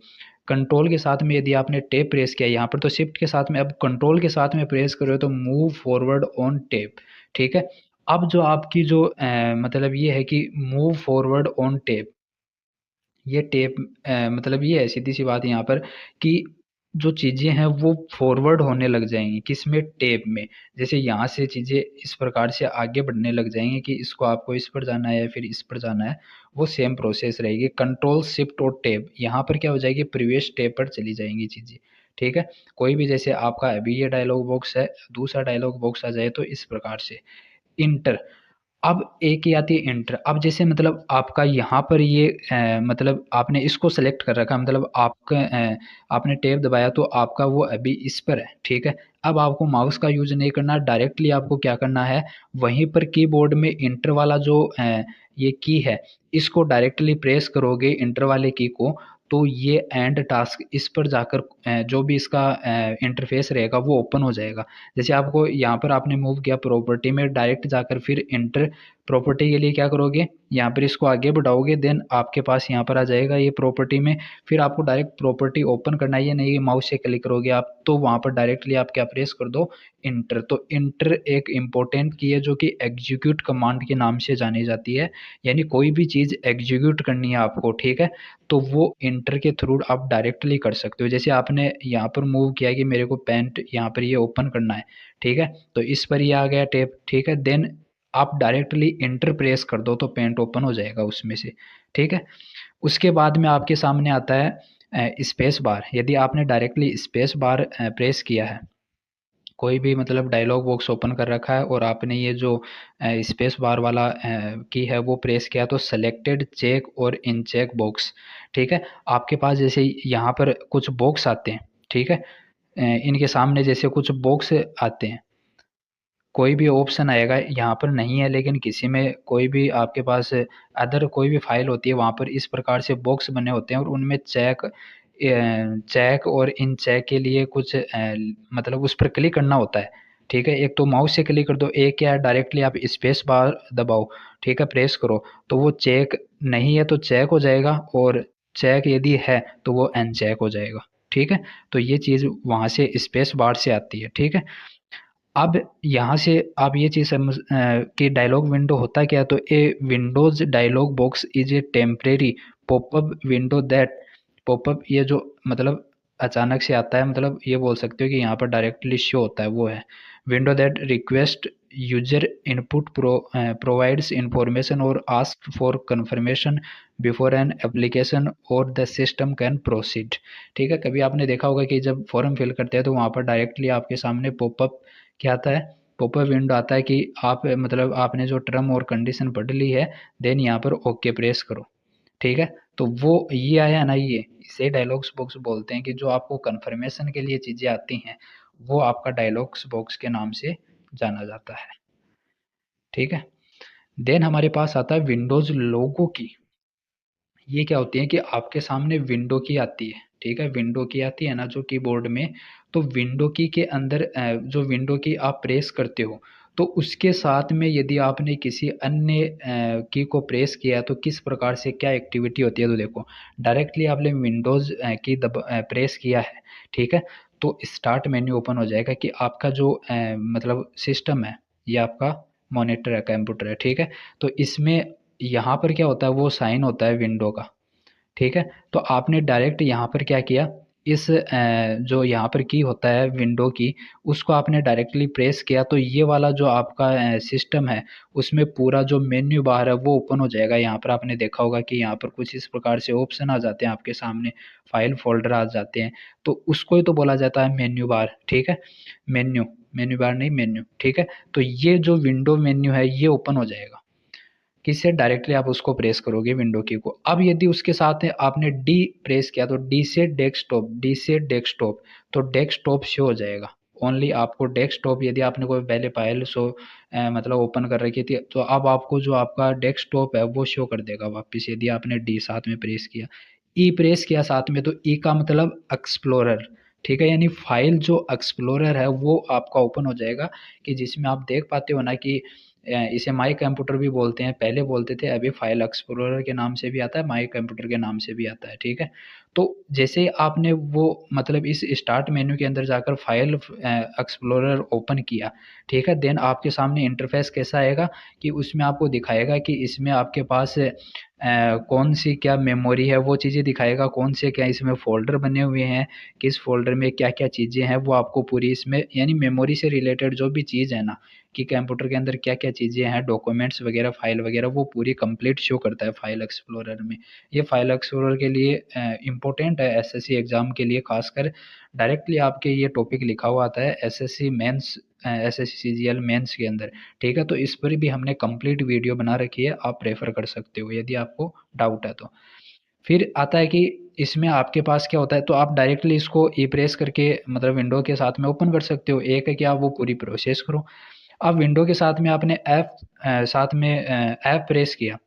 कंट्रोल के साथ में यदि आपने टैब प्रेस किया यहाँ पर तो शिफ्ट के साथ में, अब कंट्रोल के साथ में प्रेस करो तो मूव फॉरवर्ड ऑन टैब, ठीक है। अब जो आपकी जो मतलब ये है कि मूव फॉरवर्ड ऑन टैब, ये टेप मतलब ये है सीधी सी बात यहाँ पर कि जो चीज़ें हैं वो फॉरवर्ड होने लग जाएंगी किसमें, टेप में। जैसे यहाँ से चीज़ें इस प्रकार से आगे बढ़ने लग जाएंगी कि इसको आपको इस पर जाना है या फिर इस पर जाना है, वो सेम प्रोसेस रहेगी। कंट्रोल शिफ्ट और टेप यहाँ पर क्या हो जाएगी, प्रीवियस टेप पर चली जाएंगी चीज़ें, ठीक है। कोई भी जैसे आपका अभी ये डायलॉग बॉक्स है, दूसरा डायलॉग बॉक्स आ जाए तो इस प्रकार से। इंटर, अब एक ही आती है इंटर। अब जैसे मतलब आपका यहाँ पर ये मतलब आपने इसको सेलेक्ट कर रखा, मतलब आपका आपने टैब दबाया तो आपका वो अभी इस पर है, ठीक है। अब आपको माउस का यूज नहीं करना, डायरेक्टली आपको क्या करना है, वहीं पर कीबोर्ड में इंटर वाला जो ये की है, इसको डायरेक्टली प्रेस करोगे इंटर वाले की को, तो ये एंड टास्क इस पर जाकर जो भी इसका इंटरफेस रहेगा वो ओपन हो जाएगा। जैसे आपको यहाँ पर आपने मूव किया प्रॉपर्टी में, डायरेक्ट जाकर फिर इंटर प्रॉपर्टी के लिए क्या करोगे, यहाँ पर इसको आगे बढ़ाओगे, देन आपके पास यहाँ पर आ जाएगा ये प्रॉपर्टी में। फिर आपको डायरेक्ट प्रॉपर्टी ओपन करना है, ये नहीं माउस से क्लिक करोगे आप तो वहाँ पर डायरेक्टली आप क्या प्रेस कर दो, इंटर। तो इंटर एक इम्पोर्टेंट की है जो कि एग्जीक्यूट कमांड के नाम से जानी जाती है, यानी कोई भी चीज़ एग्जीक्यूट करनी है आपको, ठीक है, तो वो इंटर के थ्रू आप डायरेक्टली कर सकते हो। जैसे आपने यहाँ पर मूव किया कि मेरे को पेंट यहाँ पर ये ओपन करना है, ठीक है, तो इस पर ये आ गया टेप, ठीक है, देन आप डायरेक्टली इंटर प्रेस कर दो तो पेंट ओपन हो जाएगा उसमें से, ठीक है। उसके बाद में आपके सामने आता है स्पेस बार। यदि आपने डायरेक्टली स्पेस बार प्रेस किया है, कोई भी मतलब डायलॉग बॉक्स ओपन कर रखा है और आपने ये जो स्पेस बार वाला की है वो प्रेस किया तो सेलेक्टेड चेक और इन चेक बॉक्स, ठीक है, आपके पास जैसे यहाँ पर कुछ बॉक्स आते हैं, ठीक है, इनके सामने जैसे कुछ बॉक्स आते हैं, कोई भी ऑप्शन आएगा यहाँ पर नहीं है लेकिन किसी में कोई भी आपके पास अदर कोई भी फाइल होती है वहाँ पर इस प्रकार से बॉक्स बने होते हैं और उनमें चेक और इन चेक के लिए कुछ मतलब उस पर क्लिक करना होता है, ठीक है। एक तो माउस से क्लिक कर दो, एक क्या है डायरेक्टली आप स्पेस बार दबाओ, ठीक है, प्रेस करो तो वो चेक नहीं है तो चेक हो जाएगा, और चेक यदि है तो वो अनचेक हो जाएगा, ठीक है। तो ये चीज़ वहाँ से स्पेस बार से आती है, ठीक है। अब यहाँ से आप ये चीज़ समझ कि डायलॉग विंडो होता क्या है, तो a Windows dialog box is a temporary popup window that, popup ये जो मतलब अचानक से आता है, मतलब ये बोल सकते हो कि यहाँ पर डायरेक्टली शो होता है वो है window that request user input provides information और ask for confirmation before an application और द सिस्टम कैन प्रोसीड, ठीक है। कभी आपने देखा होगा कि जब फॉर्म फिल करते हैं तो वहाँ पर डायरेक्टली आपके सामने पॉपअप क्या आता है, पॉपअप विंडो आता है कि आप मतलब आपने जो टर्म और कंडीशन पढ़ ली है, देन यहाँ पर ओके प्रेस करो, ठीक है। तो वो ये आया ना, ये इसे डायलॉग्स बॉक्स बोलते हैं कि जो आपको कंफर्मेशन के लिए चीज़ें आती हैं वो आपका डायलॉग्स बॉक्स के नाम से जाना जाता है, ठीक है। देन हमारे पास आता है विंडोज़ लोगो की। ये क्या होती है कि आपके सामने विंडो की आती है, ठीक है, विंडो की आती है ना जो कीबोर्ड में, तो विंडो की के अंदर जो विंडो की आप प्रेस करते हो तो उसके साथ में यदि आपने किसी अन्य की को प्रेस किया तो किस प्रकार से क्या एक्टिविटी होती है, तो देखो डायरेक्टली आपने विंडोज़ की प्रेस किया है, ठीक है, तो स्टार्ट मेन्यू ओपन हो जाएगा कि आपका जो मतलब सिस्टम है, ये आपका मॉनिटर है, कंप्यूटर है, ठीक है। तो इसमें यहाँ पर क्या होता है वो साइन होता है विंडो का, ठीक है। तो आपने डायरेक्ट यहाँ पर क्या किया, इस जो यहाँ पर की होता है विंडो की, उसको आपने डायरेक्टली प्रेस किया तो ये वाला जो आपका सिस्टम है, उसमें पूरा जो मेन्यू बार है वो ओपन हो जाएगा। यहाँ पर आपने देखा होगा कि यहाँ पर कुछ इस प्रकार से ऑप्शन आ जाते हैं आपके सामने, फाइल फ़ोल्डर आ जाते हैं, तो उसको ही तो बोला जाता है मेन्यू बार, ठीक है? मेन्यू, मेन्यू बार नहीं मेन्यू, ठीक है? तो ये जो विंडो मेन्यू है ये ओपन हो जाएगा। किससे? डायरेक्टली आप उसको प्रेस करोगे विंडो की को। अब यदि उसके साथ आपने डी प्रेस किया तो डी से डेस्कटॉप, तो डेस्कटॉप शो हो जाएगा। ओनली आपको डेस्कटॉप, यदि आपने कोई पहले फाइल मतलब ओपन कर रखी थी, तो अब आपको जो आपका डेस्कटॉप है वो शो कर देगा वापस, यदि आपने डी साथ में प्रेस किया। ई प्रेस किया साथ में, तो ई का मतलब एक्सप्लोरर, ठीक है? यानी फाइल जो एक्सप्लोरर है वो आपका ओपन हो जाएगा, कि जिसमें आप देख पाते हो ना कि इसे माई कंप्यूटर भी बोलते हैं, पहले बोलते थे, अभी फाइल एक्सप्लोरर के नाम से भी आता है, माई कंप्यूटर के नाम से भी आता है, ठीक है? तो जैसे ही आपने वो मतलब इस स्टार्ट मेन्यू के अंदर जाकर फाइल एक्सप्लोरर ओपन किया, ठीक है? देन आपके सामने इंटरफेस कैसा आएगा कि उसमें आपको दिखाएगा कि इसमें आपके पास कौन सी क्या मेमोरी है वो चीज़ें दिखाएगा, कौन से क्या इसमें फ़ोल्डर बने हुए हैं, किस फ़ोल्डर में क्या-क्या चीज़ें हैं, वो आपको पूरी इसमें यानी मेमोरी से रिलेटेड जो भी चीज़ है ना, कि कंप्यूटर के अंदर क्या-क्या चीज़ें हैं, डॉक्यूमेंट्स वगैरह, फ़ाइल वगैरह, वो पूरी कंप्लीट शो करता है फाइल एक्सप्लोरर में। ये फाइल एक्सप्लोरर के लिए इम्पोर्टेंट है एसएससी एग्ज़ाम के लिए ख़ासकर, डायरेक्टली आपके ये टॉपिक लिखा हुआ आता है SSC mains, SSC CGL mains के अंदर, ठीक है? तो इस पर भी हमने कंप्लीट वीडियो बना रखी है, आप रेफ़र कर सकते हो यदि आपको डाउट है तो। फिर आता है कि इसमें आपके पास क्या होता है, तो आप डायरेक्टली इसको ई प्रेस करके मतलब विंडो के साथ में ओपन कर सकते हो। एक है कि आप वो पूरी प्रोसेस करो। अब विंडो के साथ में आपने ऐप प्रेस किया,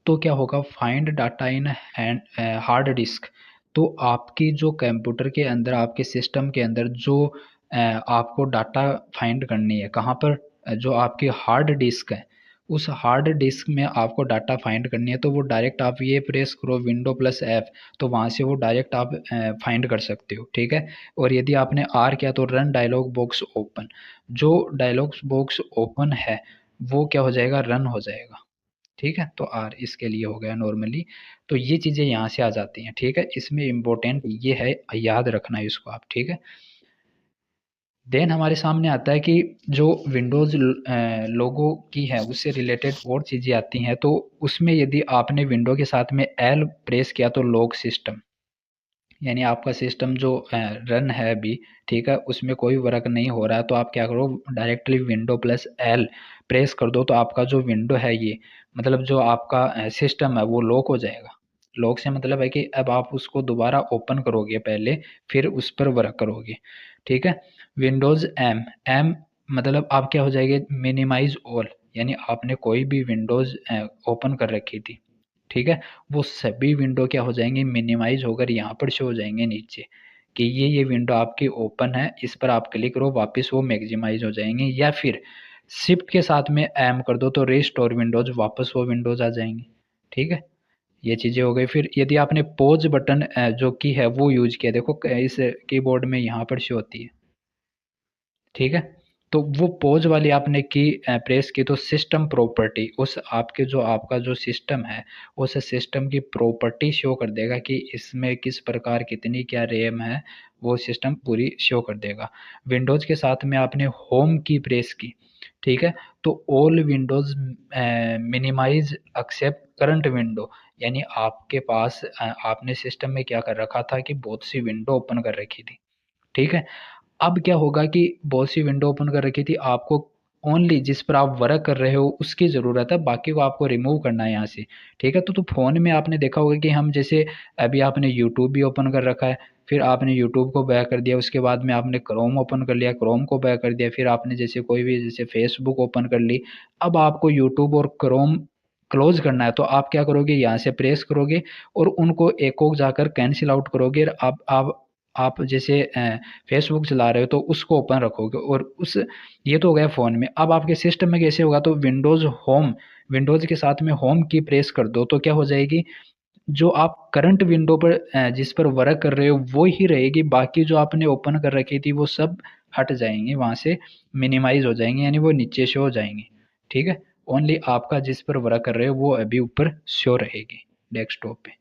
तो क्या होगा, find data in hard disk, तो आपकी जो कंप्यूटर के अंदर, आपके सिस्टम के अंदर जो आपको डाटा फाइंड करनी है, कहाँ पर? जो आपकी हार्ड डिस्क है, उस हार्ड डिस्क में आपको डाटा फाइंड करनी है, तो वो डायरेक्ट आप ये प्रेस करो विंडो प्लस एफ, तो वहाँ से वो डायरेक्ट आप फाइंड कर सकते हो, ठीक है? और यदि आपने आर किया तो रन डायलॉग बॉक्स ओपन, जो डायलॉग बॉक्स ओपन है वो क्या हो जाएगा, रन हो जाएगा, ठीक है? तो आर इसके लिए हो गया नॉर्मली। तो ये चीज़ें यहाँ से आ जाती हैं, ठीक है? इसमें इम्पोर्टेंट ये है, याद रखना है इसको आप, ठीक है? देन हमारे सामने आता है कि जो विंडोज़ लोगो की है उससे रिलेटेड और चीज़ें आती हैं, तो उसमें यदि आपने विंडो के साथ में एल प्रेस किया तो लॉक सिस्टम, यानी आपका सिस्टम जो रन है अभी, ठीक है? उसमें कोई वर्क नहीं हो रहा है, तो आप क्या करो, directly window plus L press कर दो, तो आपका जो विंडो है ये, मतलब जो आपका सिस्टम है वो लॉक हो जाएगा। लॉक से मतलब है कि अब आप उसको दोबारा ओपन करोगे पहले, फिर उस पर वर्क करोगे, ठीक है? विंडोज़ एम, एम मतलब आप क्या हो जाएगा, मिनिमाइज़ ऑल, यानी आपने कोई भी विंडोज़ ओपन कर रखी थी, ठीक है? वो सभी विंडो क्या हो जाएँगे, मिनिमाइज़ होकर यहाँ पर शो हो जाएँगे नीचे, कि ये विंडो आपकी ओपन है, इस पर आप क्लिक करो, वापस वो मैक्सिमाइज़ हो जाएँगे, या फिर शिफ्ट के साथ में एम कर दो तो रिस्टोर विंडोज़, वापस वो विंडोज़ आ जाएँगी, ठीक है? ये चीज़ें हो गई। फिर यदि आपने पॉज़ बटन जो की है वो यूज़ किया, देखो इस कीबोर्ड में यहाँ पर शो होती है, ठीक है? तो वो पॉज़ वाली आपने की प्रेस की तो सिस्टम प्रॉपर्टी, उस आपके जो आपका जो सिस्टम है, उस सिस्टम की प्रॉपर्टी शो कर देगा कि इसमें किस प्रकार कितनी क्या रैम है, वो सिस्टम पूरी शो कर देगा। विंडोज़ के साथ में आपने होम की प्रेस की, ठीक है? तो all windows minimise except current window, यानी आपके पास आपने सिस्टम में क्या कर रखा था कि बहुत सी विंडो ओपन कर रखी थी, ठीक है? अब क्या होगा कि बहुत सी विंडो ओपन कर रखी थी, आपको ओनली जिस पर आप वर्क कर रहे हो उसकी ज़रूरत है, बाकी को आपको रिमूव करना है यहाँ से, ठीक है? तो फ़ोन में आपने देखा होगा कि हम जैसे अभी आपने यूट्यूब भी ओपन कर रखा है, फिर आपने यूट्यूब को बैक कर दिया, उसके बाद में आपने क्रोम ओपन कर लिया, क्रोम को बैक कर दिया, फिर आपने जैसे कोई भी जैसे फेसबुक ओपन कर ली, अब आपको यूट्यूब और क्रोम क्लोज़ करना है, तो आप क्या करोगे, यहाँ से प्रेस करोगे और उनको एक-एक जाकर कैंसल आउट करोगे, और आप जैसे फेसबुक चला रहे हो तो उसको ओपन रखोगे, और उस ये तो हो गया फ़ोन में। अब आपके सिस्टम में कैसे होगा, तो विंडोज़ होम, विंडोज़ के साथ में होम की प्रेस कर दो तो क्या हो जाएगी, जो आप करंट विंडो पर जिस पर वर्क कर रहे हो वो ही रहेगी, बाकी जो आपने ओपन कर रखी थी वो सब हट जाएँगी, वहाँ से मिनिमाइज़ हो जाएँगी, यानी वो नीचे शो हो जाएँगी, ठीक है? ओनली आपका जिस पर वर्क कर रहे हो वो अभी ऊपर शो रहेगी डेस्कटॉप पे।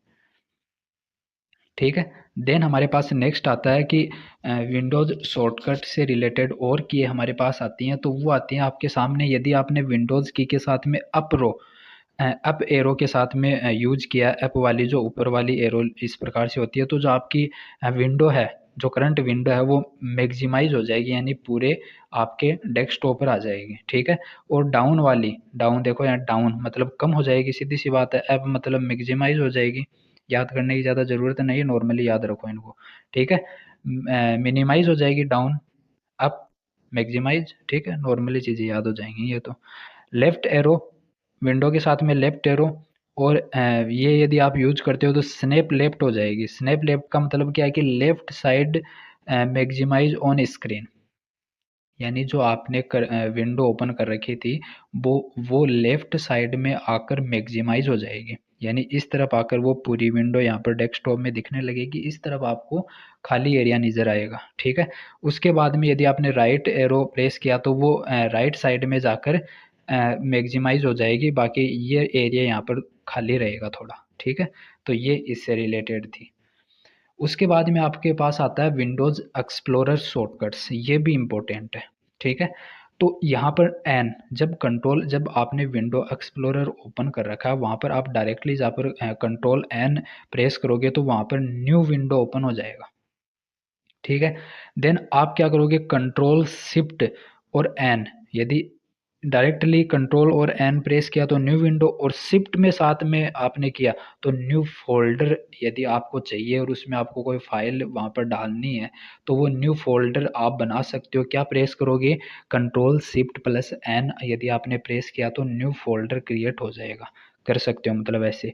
ठीक है? देन हमारे पास नेक्स्ट आता है कि विंडोज़ शॉर्टकट से रिलेटेड और की हमारे पास आती हैं, तो वो आती हैं आपके सामने यदि आपने विंडोज़ की के साथ में अप एरो के साथ में यूज़ किया, अप वाली जो ऊपर वाली एरो इस प्रकार से होती है, तो जो आपकी विंडो है, जो करंट विंडो है वो मैक्सिमाइज़ हो जाएगी, यानी पूरे आपके डेस्कटॉप पर आ जाएगी, ठीक है। और डाउन देखो यहाँ, डाउन मतलब कम हो जाएगी, सीधी सी बात है। अप मतलब मैक्सिमाइज़ हो जाएगी, याद करने की ज़्यादा ज़रूरत नहीं है, नॉर्मली याद रखो इनको, ठीक है। मिनिमाइज़ हो जाएगी डाउन, अप, मैक्सिमाइज़, ठीक है, नॉर्मली चीज़ें याद हो जाएँगी ये तो। लेफ्ट एरो, विंडो के साथ में लेफ्ट एरो, और ये यदि आप यूज़ करते हो तो स्नैप लेफ्ट हो जाएगी। स्नैप लेफ्ट का मतलब क्या है कि left side maximise on screen, यानी जो आपने विंडो ओपन कर रखी थी वो लेफ्ट साइड में आकर मैक्सिमाइज हो जाएगी, यानी इस तरफ आकर वो पूरी विंडो यहाँ पर डेस्कटॉप में दिखने लगेगी, इस तरफ आपको खाली एरिया नज़र आएगा, ठीक है। उसके बाद में यदि आपने राइट एरो प्रेस किया तो वो राइट साइड में जाकर मैक्सिमाइज हो जाएगी, बाकी ये एरिया यहाँ पर खाली रहेगा थोड़ा, ठीक है। तो ये इससे रिलेटेड थी। उसके बाद में आपके पास आता है विंडोज़ एक्सप्लोरर शॉर्टकट्स, ये भी इम्पोर्टेंट है, ठीक है। तो यहाँ पर एन, जब आपने विंडो एक्सप्लोरर ओपन कर रखा है, वहाँ पर आप डायरेक्टली जहाँ पर कंट्रोल एन प्रेस करोगे तो वहाँ पर न्यू विंडो ओपन हो जाएगा, ठीक है। देन आप क्या करोगे, कंट्रोल शिफ्ट और एन, यदि डायरेक्टली कंट्रोल और एन प्रेस किया तो न्यू विंडो, और शिफ्ट में साथ में आपने किया तो न्यू फोल्डर यदि आपको चाहिए और उसमें आपको कोई फाइल वहाँ पर डालनी है तो वो न्यू फोल्डर आप बना सकते हो। क्या प्रेस करोगे, कंट्रोल शिफ्ट प्लस एन यदि आपने प्रेस किया तो न्यू फोल्डर क्रिएट हो जाएगा, कर सकते हो मतलब ऐसे।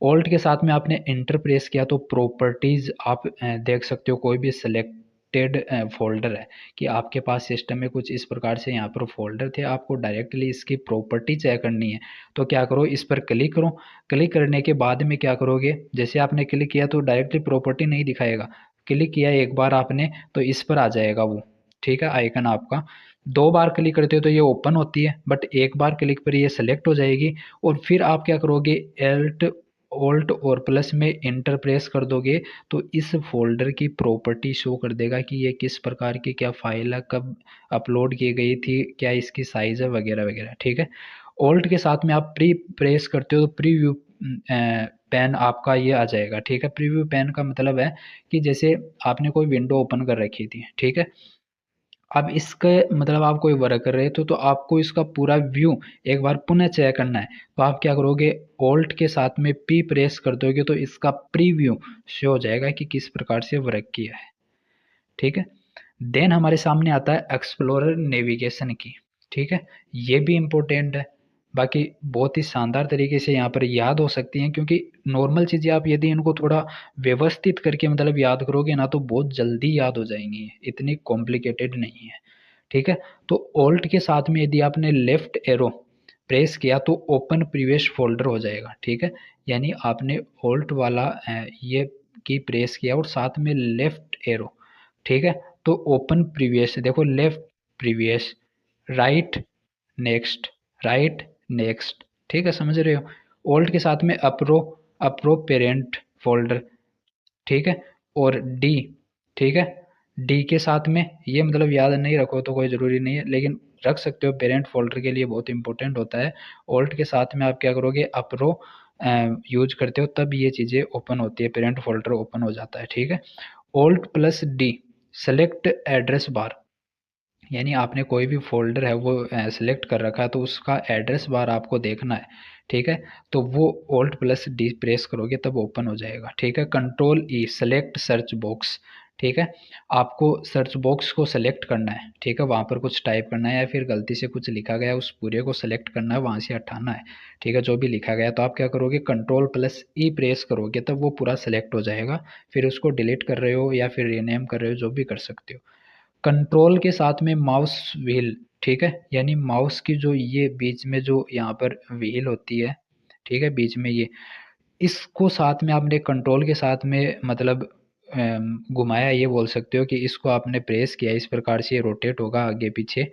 ऑल्ट के साथ में आपने इंटर प्रेस किया तो प्रॉपर्टीज आप देख सकते हो, कोई भी सिलेक्टेड फोल्डर है कि आपके पास सिस्टम में कुछ इस प्रकार से यहाँ पर फोल्डर थे, आपको डायरेक्टली इसकी प्रॉपर्टी चेक करनी है, तो क्या करो, इस पर क्लिक करो। क्लिक करने के बाद में क्या करोगे, जैसे आपने क्लिक किया तो डायरेक्टली प्रॉपर्टी नहीं दिखाएगा, क्लिक किया एक बार आपने तो इस पर आ जाएगा वो, ठीक है, आइकन आपका। दो बार क्लिक करते हो तो ये ओपन होती है, बट एक बार क्लिक पर ये सेलेक्ट हो जाएगी, और फिर आप क्या करोगे, एल्ट ऑल्ट और प्लस में इंटर प्रेस कर दोगे तो इस फोल्डर की प्रॉपर्टी शो कर देगा कि ये किस प्रकार की क्या फाइल है, कब अपलोड की गई थी, क्या इसकी साइज़ है, वगैरह वगैरह, ठीक है। ऑल्ट के साथ में आप प्री प्रेस करते हो तो प्रीव्यू पैन आपका ये आ जाएगा, ठीक है। प्रीव्यू पैन का मतलब है कि जैसे आपने कोई विंडो ओपन कर रखी थी, ठीक है, अब इसके मतलब आप कोई वर्क कर रहे तो आपको इसका पूरा व्यू एक बार पुनः चेक करना है, तो आप क्या करोगे, ऑल्ट के साथ में पी प्रेस कर दोगे तो इसका प्रीव्यू शो हो जाएगा कि किस प्रकार से वर्क किया है, ठीक है। देन हमारे सामने आता है एक्सप्लोरर नेविगेशन की, ठीक है, ये भी इम्पोर्टेंट है। बाकी बहुत ही शानदार तरीके से यहाँ पर याद हो सकती हैं, क्योंकि नॉर्मल चीज़ें आप यदि इनको थोड़ा व्यवस्थित करके मतलब याद करोगे ना तो बहुत जल्दी याद हो जाएंगी, इतनी कॉम्प्लिकेटेड नहीं है, ठीक है। तो ऑल्ट के साथ में यदि आपने लेफ्ट एरो प्रेस किया तो ओपन प्रीवियस फोल्डर हो जाएगा, ठीक है, यानी आपने ऑल्ट वाला ये की प्रेस किया और साथ में लेफ्ट एरो, ठीक है, तो ओपन प्रीवियस देखो, left previous, right next, right next, ठीक है, समझ रहे हो। ऑल्ट के साथ में अप्रो पेरेंट फोल्डर, ठीक है, और डी, ठीक है, डी के साथ में ये मतलब याद नहीं रखो तो कोई ज़रूरी नहीं है, लेकिन रख सकते हो, पेरेंट फोल्डर के लिए बहुत इंपॉर्टेंट होता है। ऑल्ट के साथ में आप क्या करोगे, अप्रो यूज करते हो तब ये चीज़ें ओपन होती है, पेरेंट फोल्डर ओपन हो जाता है, ठीक है। Alt plus D, select address bar, यानी आपने कोई भी फ़ोल्डर है वो सेलेक्ट कर रखा है तो उसका एड्रेस बार आपको देखना है, ठीक है, तो वो ऑल्ट प्लस डी प्रेस करोगे तब ओपन हो जाएगा, ठीक है। कंट्रोल ई, सेलेक्ट सर्च बॉक्स, ठीक है, आपको सर्च बॉक्स को सेलेक्ट करना है, ठीक है, वहाँ पर कुछ टाइप करना है या फिर गलती से कुछ लिखा गया है उस पूरे को सेलेक्ट करना है, वहाँ से हटाना है, ठीक है, जो भी लिखा गया तो आप क्या करोगे, कंट्रोल प्लस ई प्रेस करोगे तब वो पूरा सेलेक्ट हो जाएगा, फिर उसको डिलीट कर रहे हो या फिर रीनेम कर रहे हो, जो भी कर सकते हो। कंट्रोल के साथ में माउस व्हील, ठीक है, यानी माउस की जो ये बीच में जो यहाँ पर व्हील होती है, ठीक है, बीच में ये, इसको साथ में आपने कंट्रोल के साथ में मतलब घुमाया, ये बोल सकते हो कि इसको आपने प्रेस किया, इस प्रकार से ये रोटेट होगा आगे पीछे,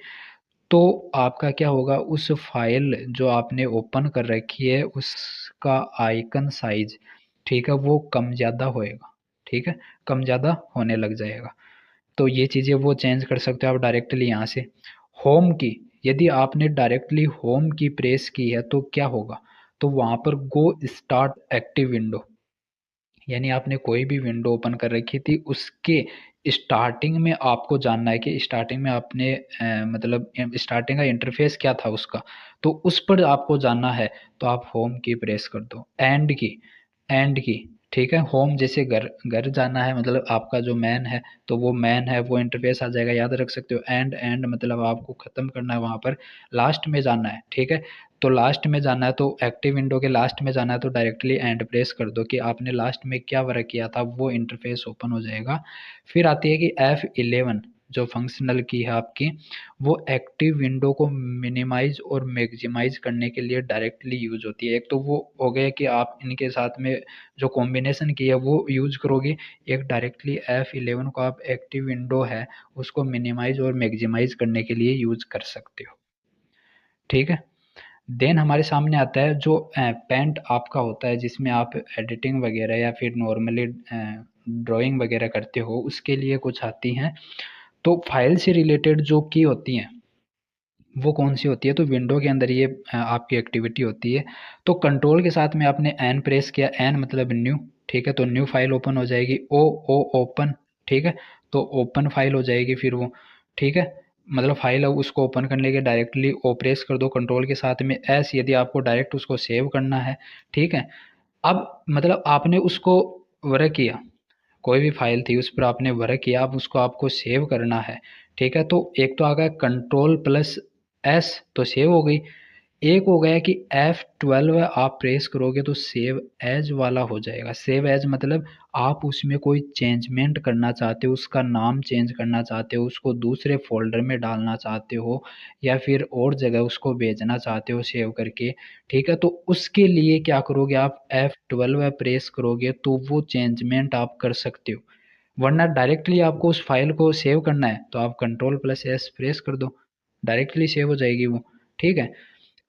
तो आपका क्या होगा, उस फाइल जो आपने ओपन कर रखी है उसका आइकन साइज, ठीक है, वो कम ज़्यादा होएगा, ठीक है, कम ज़्यादा होने लग जाएगा। तो ये चीज़ें वो चेंज कर सकते हो आप डायरेक्टली यहाँ से। होम की, यदि आपने डायरेक्टली होम की प्रेस की है तो क्या होगा, तो वहाँ पर गो स्टार्ट एक्टिव विंडो, यानी आपने कोई भी विंडो ओपन कर रखी थी उसके स्टार्टिंग में आपको जानना है कि स्टार्टिंग में आपने मतलब स्टार्टिंग का इंटरफेस क्या था उसका, तो उस पर आपको जानना है तो आप होम की प्रेस कर दो। एंड की, एंड की, ठीक है, होम जैसे घर, घर जाना है मतलब आपका जो मैन है तो वो मैन है वो इंटरफेस आ जाएगा, याद रख सकते हो। एंड, एंड मतलब आपको ख़त्म करना है वहाँ पर, लास्ट में जाना है, ठीक है। तो लास्ट में जाना है तो एक्टिव विंडो के लास्ट में जाना है तो डायरेक्टली एंड प्रेस कर दो कि आपने लास्ट में क्या वर्क किया था, वो इंटरफेस ओपन हो जाएगा। फिर आती है कि F11 जो फंक्शनल की है आपकी, वो एक्टिव विंडो को मिनिमाइज और मैक्सिमाइज करने के लिए डायरेक्टली यूज होती है। एक तो वो हो गया कि आप इनके साथ में जो कॉम्बिनेशन की है वो यूज करोगे, एक डायरेक्टली F11 को आप एक्टिव विंडो है उसको मिनिमाइज और मैक्सिमाइज करने के लिए यूज कर सकते हो, ठीक है। देन हमारे सामने आता है जो पेंट आपका होता है जिसमें आप एडिटिंग वगैरह या फिर नॉर्मली ड्राइंग वगैरह करते हो, उसके लिए कुछ आती हैं। तो फाइल से रिलेटेड जो की होती हैं वो कौन सी होती है, तो विंडो के अंदर ये आपकी एक्टिविटी होती है। तो कंट्रोल के साथ में आपने एन प्रेस किया, एन मतलब न्यू, ठीक है, तो न्यू फाइल ओपन हो जाएगी। ओ, ओ ओपन, ठीक है, तो ओपन फाइल हो जाएगी फिर वो, ठीक है, मतलब फाइल है उसको ओपन करने के डायरेक्टली ओ प्रेस कर दो कंट्रोल के साथ में। एस यदि आपको डायरेक्ट उसको सेव करना है, ठीक है। अब मतलब आपने उसको वर्क किया, कोई भी फाइल थी उस पर आपने वर्क किया, अब उसको आपको सेव करना है, ठीक है। तो एक तो आ गया कंट्रोल प्लस एस तो सेव हो गई। एक हो गया कि F12 आप प्रेस करोगे तो सेव एज वाला हो जाएगा। सेव एज मतलब आप उसमें कोई चेंजमेंट करना चाहते हो, उसका नाम चेंज करना चाहते हो, उसको दूसरे फ़ोल्डर में डालना चाहते हो या फिर और जगह उसको भेजना चाहते हो सेव करके, ठीक है। तो उसके लिए क्या करोगे आप F12 प्रेस करोगे तो वो चेंजमेंट आप कर सकते हो। वरना डायरेक्टली आपको उस फ़ाइल को सेव करना है तो आप कंट्रोल प्लस एस प्रेस कर दो, डायरेक्टली सेव हो जाएगी वो, ठीक है।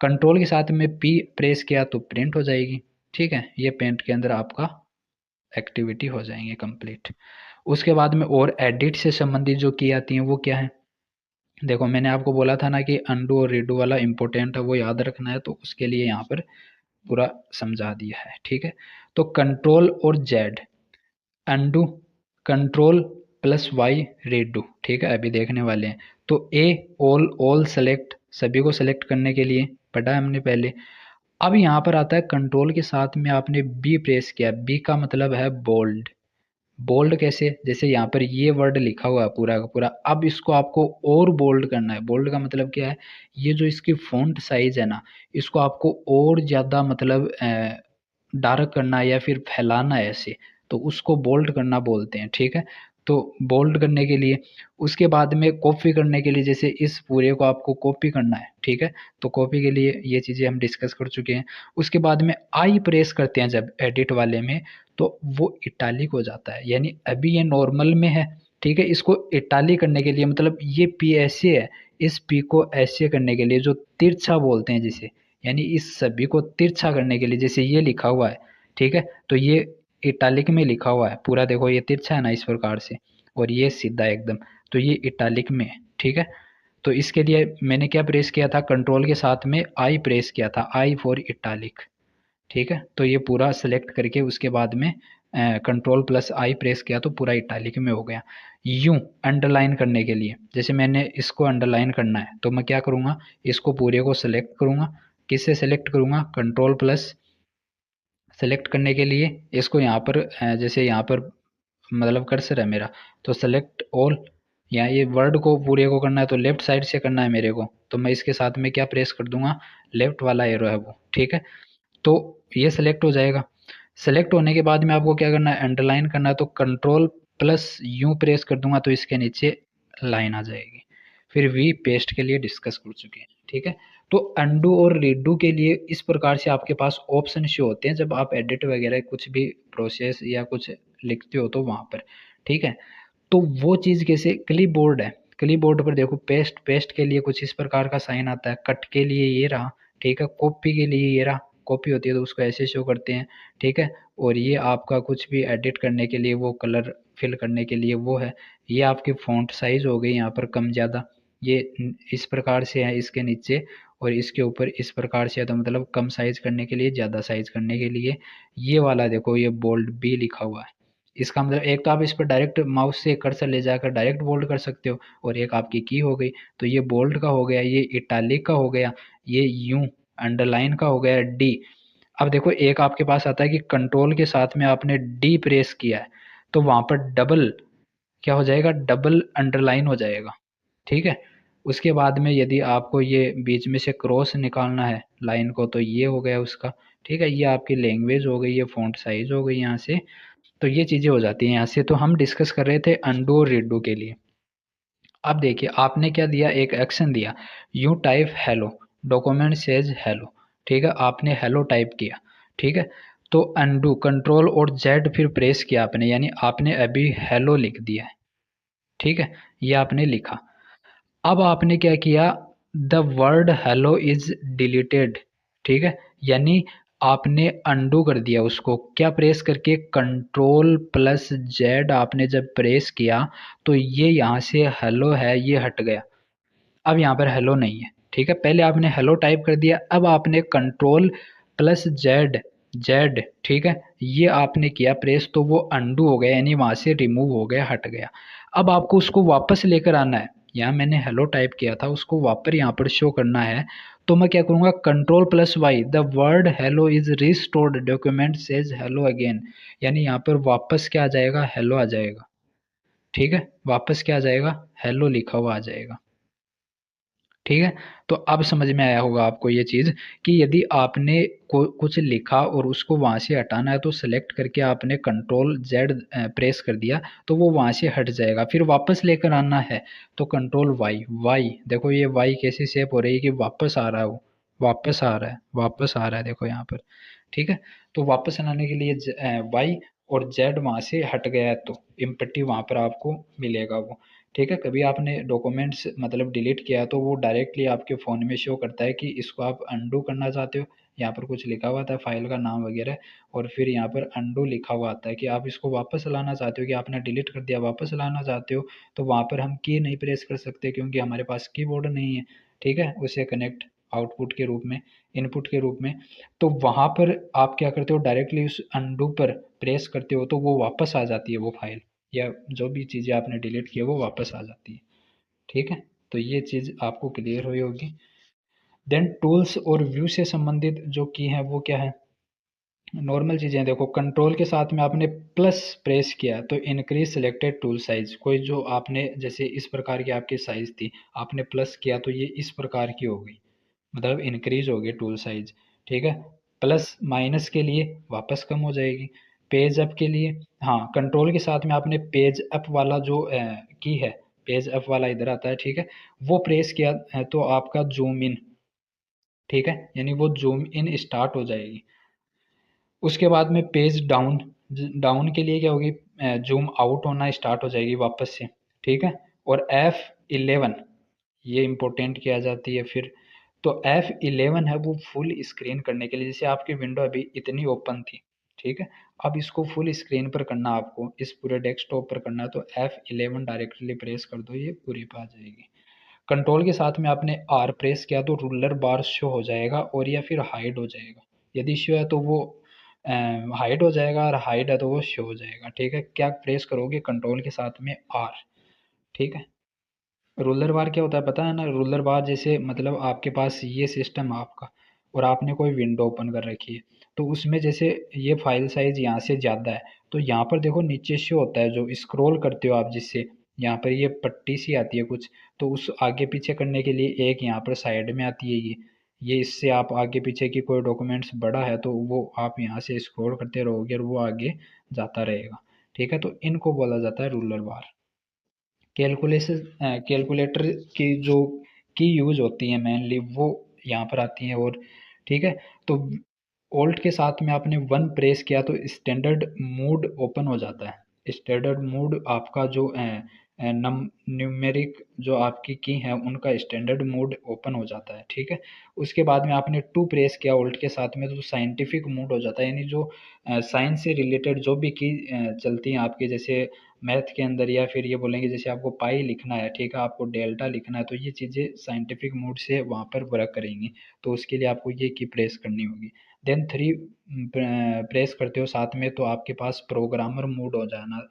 कंट्रोल के साथ में पी प्रेस किया तो प्रिंट हो जाएगी, ठीक है। ये पेंट के अंदर आपका एक्टिविटी हो जाएंगे कंप्लीट। उसके बाद में और एडिट से संबंधित जो की आती हैं वो क्या है, देखो मैंने आपको बोला था ना कि अंडू और रीडू वाला इंपॉर्टेंट है वो याद रखना है, तो उसके लिए यहाँ पर पूरा समझा दिया है, ठीक है। तो कंट्रोल और Z undo, control plus Y redo, ठीक है, अभी देखने वाले हैं। तो ए ऑल सेलेक्ट, सभी को सेलेक्ट करने के लिए पढ़ा है हमने पहले। अब यहाँ पर आता है कंट्रोल के साथ में आपने बी प्रेस किया, बी का मतलब है बोल्ड। बोल्ड कैसे, जैसे यहाँ पर ये वर्ड लिखा हुआ है पूरा का पूरा, अब इसको आपको और बोल्ड करना है। बोल्ड का मतलब क्या है, ये जो इसकी फ़ॉन्ट साइज़ है ना, इसको आपको और ज़्यादा मतलब डार्क करना है या फिर फैलाना है ऐसे, तो उसको बोल्ड करना बोलते हैं, ठीक है। तो बोल्ड करने के लिए, उसके बाद में कॉपी करने के लिए, जैसे इस पूरे को आपको कॉपी करना है, ठीक है, तो कॉपी के लिए ये चीज़ें हम डिस्कस कर चुके हैं। उसके बाद में आई प्रेस करते हैं जब एडिट वाले में, तो वो इटालिक हो जाता है, यानी अभी ये नॉर्मल में है, ठीक है। इसको इटालिक करने के लिए मतलब ये पी ऐसे है, इस पी को ऐसे करने के लिए जो तिरछा बोलते हैं जिसे, यानी इस सभी को तिरछा करने के लिए, जैसे ये लिखा हुआ है, ठीक है, तो ये इटालिक में लिखा हुआ है पूरा, देखो ये तिरछा है ना इस प्रकार से, और ये सीधा एकदम, तो ये इटालिक में है, ठीक है। तो इसके लिए मैंने क्या प्रेस किया था, कंट्रोल के साथ में आई प्रेस किया था, आई फॉर इटालिक, ठीक है। तो ये पूरा सेलेक्ट करके उसके बाद में कंट्रोल प्लस आई प्रेस किया तो पूरा इटालिक में हो गया। यूं अंडरलाइन करने के लिए, जैसे मैंने इसको अंडरलाइन करना है तो मैं क्या करूँगा, इसको पूरे को सेलेक्ट करूँगा, किससे सेलेक्ट करूँगा, कंट्रोल प्लस सेलेक्ट करने के लिए इसको यहाँ पर जैसे यहाँ पर मतलब कर्सर है मेरा, तो सेलेक्ट ऑल, यहाँ ये वर्ड को पूरे को करना है तो लेफ्ट साइड से करना है मेरे को, तो मैं इसके साथ में क्या प्रेस कर दूंगा, लेफ्ट वाला एरो है वो, ठीक है। तो ये सेलेक्ट हो जाएगा। सेलेक्ट होने के बाद में आपको क्या करना है, अंडरलाइन करना है, तो कंट्रोल प्लस यू प्रेस कर दूंगा तो इसके नीचे लाइन आ जाएगी। फिर वी पेस्ट के लिए डिस्कस कर चुके हैं, ठीक है। तो अंडू और रीडू के लिए इस प्रकार से आपके पास ऑप्शन शो होते हैं जब आप एडिट वगैरह कुछ भी प्रोसेस या कुछ लिखते हो तो वहाँ पर, ठीक है। तो वो चीज़ कैसे, क्लिप बोर्ड है, क्लिप बोर्ड पर देखो पेस्ट, पेस्ट के लिए कुछ इस प्रकार का साइन आता है, कट के लिए ये रहा, ठीक है, कॉपी के लिए ये रहा, कॉपी होती है तो उसको ऐसे शो करते हैं, ठीक है। और ये आपका कुछ भी एडिट करने के लिए, वो कलर फिल करने के लिए वो है। ये आपकी फ़ॉन्ट साइज़ हो गई यहाँ पर कम ज़्यादा, ये इस प्रकार से है इसके नीचे, और इसके ऊपर इस प्रकार से है, तो मतलब कम साइज़ करने के लिए, ज़्यादा साइज़ करने के लिए। ये वाला देखो, ये बोल्ड बी लिखा हुआ है, इसका मतलब एक तो आप इस पर डायरेक्ट माउस से कर्सर ले जाकर डायरेक्ट बोल्ड कर सकते हो, और एक आपकी की हो गई। तो ये बोल्ड का हो गया, ये इटैलिक का हो गया, ये यू अंडरलाइन का हो गया डी। अब देखो एक आपके पास आता है कि कंट्रोल के साथ में आपने डी प्रेस किया है, तो वहां पर डबल क्या हो जाएगा, डबल अंडरलाइन हो जाएगा। ठीक है। उसके बाद में यदि आपको ये बीच में से क्रॉस निकालना है लाइन को, तो ये हो गया उसका। ठीक है, ये आपकी लैंग्वेज हो गई, ये फ़ॉन्ट साइज़ हो गई यहाँ से। तो ये चीज़ें हो जाती हैं यहाँ से। तो हम डिस्कस कर रहे थे अनडू और रीडू के लिए। अब देखिए आपने क्या दिया, एक एक्शन दिया, you type hello, document says hello. ठीक है, आपने हेलो टाइप किया। ठीक है, तो अनडू कंट्रोल और जेड फिर प्रेस किया आपने, यानी आपने अभी हेलो लिख दिया है। ठीक है, ये आपने लिखा। अब आपने क्या किया, the word hello is deleted. ठीक है, यानी आपने अंडू कर दिया उसको, क्या प्रेस करके, कंट्रोल प्लस जेड आपने जब प्रेस किया, तो ये यहाँ से हेलो है ये हट गया। अब यहाँ पर हेलो नहीं है। ठीक है, पहले आपने हेलो टाइप कर दिया, अब आपने कंट्रोल प्लस जेड, जेड ठीक है, ये आपने किया प्रेस, तो वो अंडू हो गया, यानी वहां से रिमूव हो गया, हट गया। अब आपको उसको वापस लेकर आना है, यहाँ मैंने हेलो टाइप किया था, उसको वापस यहाँ पर शो करना है। तो मैं क्या करूँगा, control plus Y, the word hello is restored, document says hello again, यानी यहाँ पर वापस क्या आ जाएगा, हेलो आ जाएगा। ठीक है, वापस क्या आ जाएगा, हेलो लिखा हुआ आ जाएगा। ठीक है, तो अब समझ में आया होगा आपको ये चीज़, कि यदि आपने कुछ लिखा और उसको वहाँ से हटाना है, तो सेलेक्ट करके आपने कंट्रोल जेड प्रेस कर दिया, तो वो वहाँ से हट जाएगा। फिर वापस लेकर आना है, तो कंट्रोल वाई, वाई देखो ये वाई कैसे शेप हो रही है कि वापस आ रहा है, वो वापस आ रहा है, वापस आ रहा है, देखो यहाँ पर। ठीक है, तो वापस लाने के लिए वाई, और जेड वहाँ से हट गया है, तो इम्पटी वहाँ पर आपको मिलेगा वो। ठीक है, कभी आपने डॉक्यूमेंट्स मतलब डिलीट किया, तो वो डायरेक्टली आपके फ़ोन में शो करता है कि इसको आप अंडू करना चाहते हो, यहाँ पर कुछ लिखा हुआ था फाइल का नाम वगैरह, और फिर यहाँ पर अंडू लिखा हुआ आता है कि आप इसको वापस लाना चाहते हो, कि आपने डिलीट कर दिया वापस लाना चाहते हो। तो वहाँ पर हम की नहीं प्रेस कर सकते, क्योंकि हमारे पास कीबोर्ड नहीं है। ठीक है, उसे कनेक्ट आउटपुट के रूप में, इनपुट के रूप में। तो वहाँ पर आप क्या करते हो, डायरेक्टली उस अंडू पर प्रेस करते हो, तो वो वापस आ जाती है वो फाइल, या जो भी चीज़ें आपने डिलीट की है वो वापस आ जाती है। ठीक है, तो ये चीज़ आपको क्लियर हुई होगी। देन टूल्स और व्यू से संबंधित जो की है वो क्या है, नॉर्मल चीज़ें देखो, कंट्रोल के साथ में आपने प्लस प्रेस किया, तो इंक्रीज सिलेक्टेड टूल साइज, कोई जो आपने जैसे इस प्रकार की आपकी साइज थी, आपने प्लस किया तो ये इस प्रकार की हो गई, मतलब इंक्रीज हो गई टूल साइज। ठीक है, प्लस माइनस के लिए वापस कम हो जाएगी। पेज अप के लिए, हाँ कंट्रोल के साथ में आपने पेज अप वाला जो की है, पेज अप वाला इधर आता है। ठीक है, वो प्रेस किया तो आपका जूम इन, ठीक है, यानी वो जूम इन स्टार्ट हो जाएगी। उसके बाद में पेज डाउन, डाउन के लिए क्या होगी, जूम आउट होना स्टार्ट हो जाएगी वापस से। ठीक है, और F11 ये इम्पोर्टेंट किया जाती है फिर। तो F11 है वो फुल स्क्रीन करने के लिए, जैसे आपकी विंडो अभी इतनी ओपन थी। ठीक है, अब इसको फुल स्क्रीन पर करना, आपको इस पूरे डेस्कटॉप पर करना है, तो F11 डायरेक्टली प्रेस कर दो, ये पूरी पे आ जाएगी। कंट्रोल के साथ में आपने आर प्रेस किया, तो रूलर बार शो हो जाएगा, और या फिर हाइड हो जाएगा। यदि शो है तो वो हाइड हो जाएगा, और हाइड है तो वो शो हो जाएगा। ठीक है, क्या प्रेस करोगे, कंट्रोल के साथ में आर। ठीक है, रूलर बार क्या होता है पता है ना, रूलर बार जैसे मतलब आपके पास ये सिस्टम है आपका, और आपने कोई विंडो ओपन कर रखी है, तो उसमें जैसे ये फाइल साइज यहाँ से ज़्यादा है, तो यहाँ पर देखो नीचे शो होता है, जो स्क्रॉल करते हो आप जिससे, यहाँ पर ये पट्टी सी आती है कुछ, तो उस आगे पीछे करने के लिए एक यहाँ पर साइड में आती है ये इससे आप आगे पीछे की कोई डॉक्यूमेंट्स बड़ा है, तो वो आप यहाँ से स्क्रॉल करते रहोगे और वो आगे जाता रहेगा। ठीक है, तो इनको बोला जाता है रूलर बार। कैलकुलेशन कैलकुलेटर की जो की यूज होती है मेनली वो यहाँ पर आती हैं। और ठीक है, तो ऑल्ट के साथ में आपने वन प्रेस किया, तो स्टैंडर्ड मोड ओपन हो जाता है। स्टैंडर्ड मोड आपका जो नम न्यूमेरिक जो आपकी की है उनका स्टैंडर्ड मोड ओपन हो जाता है, ठीक है। उसके बाद में आपने टू प्रेस किया ऑल्ट के साथ में तो साइंटिफिक मोड हो जाता है, यानी जो साइंस से रिलेटेड जो भी की चलती हैं आपके, जैसे मैथ के अंदर, या फिर ये बोलेंगे जैसे आपको पाई लिखना है, ठीक है, आपको डेल्टा लिखना है, तो ये चीज़ें साइंटिफिक मोड से वहाँ पर वर्क करेंगी। तो उसके लिए आपको ये की प्रेस करनी होगी। देन थ्री प्रेस करते हो साथ में तो आपके पास प्रोग्रामर मोड हो जाना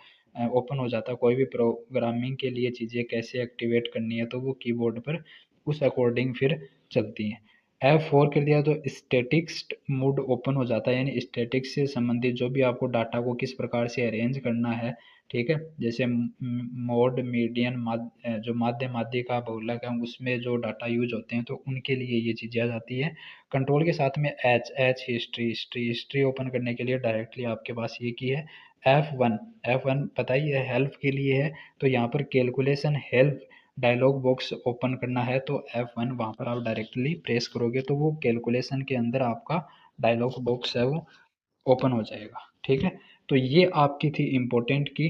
ओपन हो जाता है। कोई भी प्रोग्रामिंग के लिए चीज़ें कैसे एक्टिवेट करनी है तो वो कीबोर्ड पर उस अकॉर्डिंग फिर चलती हैं। F4 कर दिया तो स्टैटिक्स मोड ओपन हो जाता है, यानी स्टैटिक्स से संबंधित जो भी आपको डाटा को किस प्रकार से अरेंज करना है, ठीक है, जैसे मोड मीडियन जो माध्य माध्यिका बहुलक है उसमें जो डाटा यूज होते हैं तो उनके लिए ये चीज़ें आ जाती है। कंट्रोल के साथ में H history history history open करने के लिए डायरेक्टली आपके पास ये की है F1 पता ही है हेल्प के लिए है, तो यहाँ पर calculation help dialog box open करना है तो F1 वहाँ पर आप डायरेक्टली प्रेस करोगे तो वो कैलकुलेशन के अंदर आपका डायलॉग बॉक्स है वो ओपन हो जाएगा, ठीक है। तो ये आपकी थी इम्पोर्टेंट की,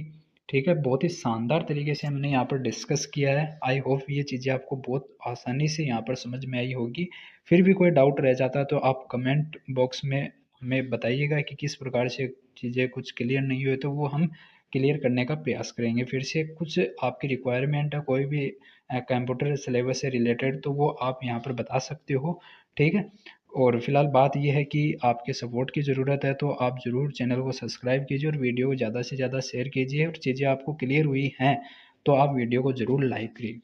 ठीक है। बहुत ही शानदार तरीके से हमने यहाँ पर डिस्कस किया है। आई होप ये चीज़ें आपको बहुत आसानी से यहाँ पर समझ में आई होगी। फिर भी कोई डाउट रह जाता है तो आप कमेंट बॉक्स में हमें बताइएगा कि किस प्रकार से चीज़ें कुछ क्लियर नहीं हुए, तो वो हम क्लियर करने का प्रयास करेंगे। फिर से कुछ आपकी रिक्वायरमेंट है कोई भी कंप्यूटर सिलेबस से रिलेटेड तो वो आप यहाँ पर बता सकते हो, ठीक है। और फिलहाल बात ये है कि आपके सपोर्ट की ज़रूरत है, तो आप ज़रूर चैनल को सब्सक्राइब कीजिए और वीडियो को ज़्यादा से ज़्यादा शेयर कीजिए, और चीज़ें आपको क्लियर हुई हैं तो आप वीडियो को ज़रूर लाइक करिए,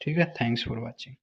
ठीक है। Thanks for watching.